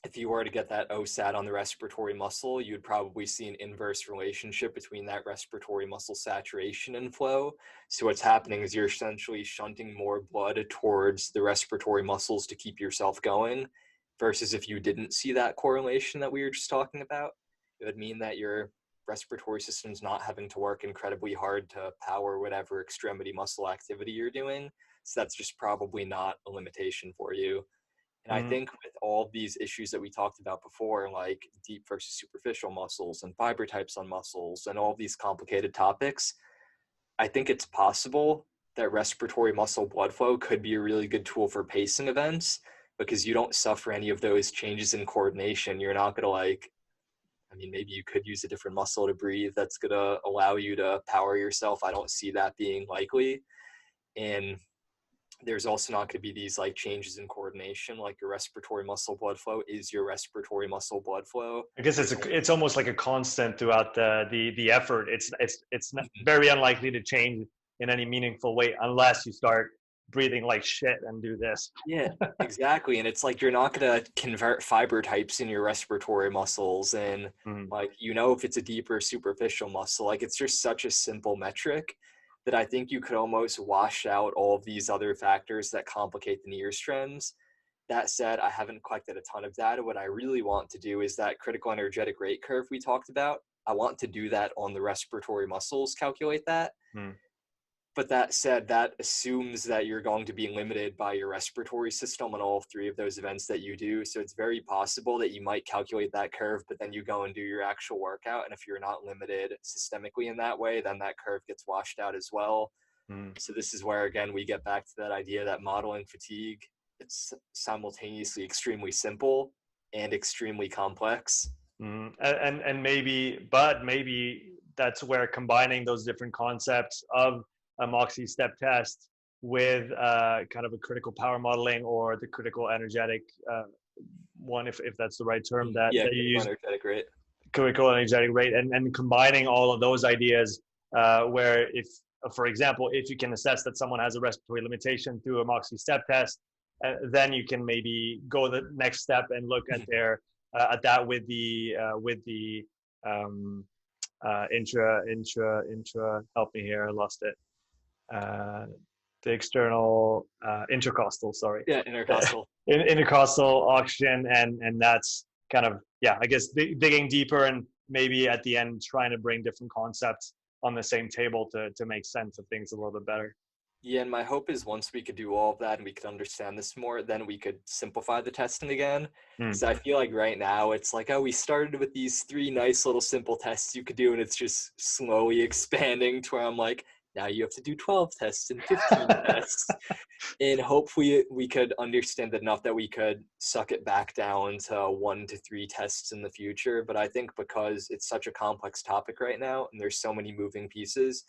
if you were to get that OSAT on the respiratory muscle, you'd probably see an inverse relationship between that respiratory muscle saturation and flow. So what's happening is you're essentially shunting more blood towards the respiratory muscles to keep yourself going, versus if you didn't see that correlation that we were just talking about, it would mean that your respiratory system's not having to work incredibly hard to power whatever extremity muscle activity you're doing. So that's just probably not a limitation for you. And I think with all these issues that we talked about before, like deep versus superficial muscles and fiber types on muscles and all these complicated topics, I think it's possible that respiratory muscle blood flow could be a really good tool for pacing events, because you don't suffer any of those changes in coordination. You're not going to maybe you could use a different muscle to breathe that's going to allow you to power yourself. I don't see that being likely. And there's also not going to be these like changes in coordination. Like your respiratory muscle blood flow is your respiratory muscle blood flow. I guess it's almost like a constant throughout the effort. It's not very unlikely to change in any meaningful way unless you start breathing like shit and do this. Yeah, exactly. And it's like you're not going to convert fiber types in your respiratory muscles, and if it's a deep or superficial muscle. Like, it's just such a simple metric that I think you could almost wash out all of these other factors that complicate the NIRS trends. That said, I haven't collected a ton of data. What I really want to do is that critical energetic rate curve we talked about. I want to do that on the respiratory muscles, calculate that. But that said, that assumes that you're going to be limited by your respiratory system on all three of those events that you do. So it's very possible that you might calculate that curve, but then you go and do your actual workout. And if you're not limited systemically in that way, then that curve gets washed out as well. So this is where, again, we get back to that idea that modeling fatigue, it's simultaneously extremely simple and extremely complex. And maybe that's where combining those different concepts of a Moxy step test with kind of a critical power modeling, or the critical energetic one, if that's the right term that you use. Energetic rate. Critical energetic rate, and combining all of those ideas where, if, for example, if you can assess that someone has a respiratory limitation through a Moxy step test, then you can maybe go the next step and look at their at that with the intra. Help me here, I lost it. The external intercostal, sorry. Yeah, intercostal. Intercostal oxygen, and that's kind of, yeah, I guess digging deeper and maybe at the end trying to bring different concepts on the same table to make sense of things a little bit better. Yeah, and my hope is once we could do all of that and we could understand this more, then we could simplify the testing again. Because I feel like right now it's like, oh, we started with these 3 nice little simple tests you could do, and it's just slowly expanding to where I'm like, now you have to do 12 tests and 15 tests. And hopefully we could understand it enough that we could suck it back down to 1 to 3 tests in the future. But I think because it's such a complex topic right now and there's so many moving pieces,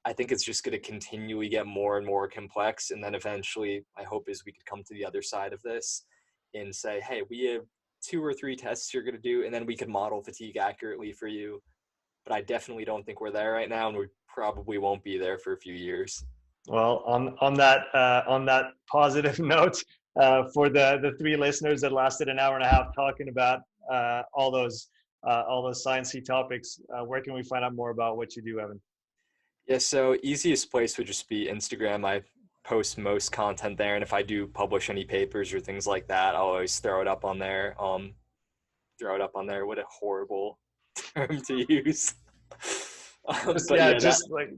I think it's just going to continually get more and more complex. And then eventually, my hope is we could come to the other side of this and say, hey, we have 2 or 3 tests you're going to do, and then we could model fatigue accurately for you. But I definitely don't think we're there right now, and we probably won't be there for a few years. Well, on that positive note, for the 3 listeners that lasted an hour and a half talking about all those sciencey topics, where can we find out more about what you do, Evan? Yeah, so easiest place would just be Instagram. I post most content there, and if I do publish any papers or things like that, I'll always throw it up on there. Throw it up on there. What a horrible term to use. Just like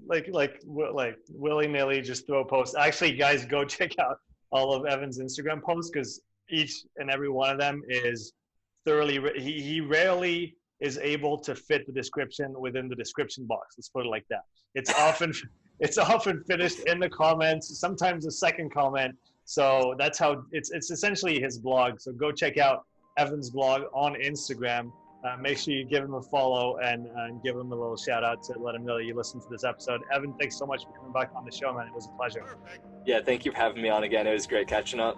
willy-nilly just throw posts. Actually, guys, go check out all of Evan's Instagram posts, because each and every one of them is thoroughly he rarely is able to fit the description within the description box. Let's put it like that. It's often finished in the comments, sometimes a second comment. So that's how it's essentially his blog. So go check out Evan's blog on Instagram. Make sure you give him a follow and give him a little shout out to let him know that you listened to this episode. Evan, thanks so much for coming back on the show, man. It was a pleasure. Yeah, thank you for having me on again. It was great catching up.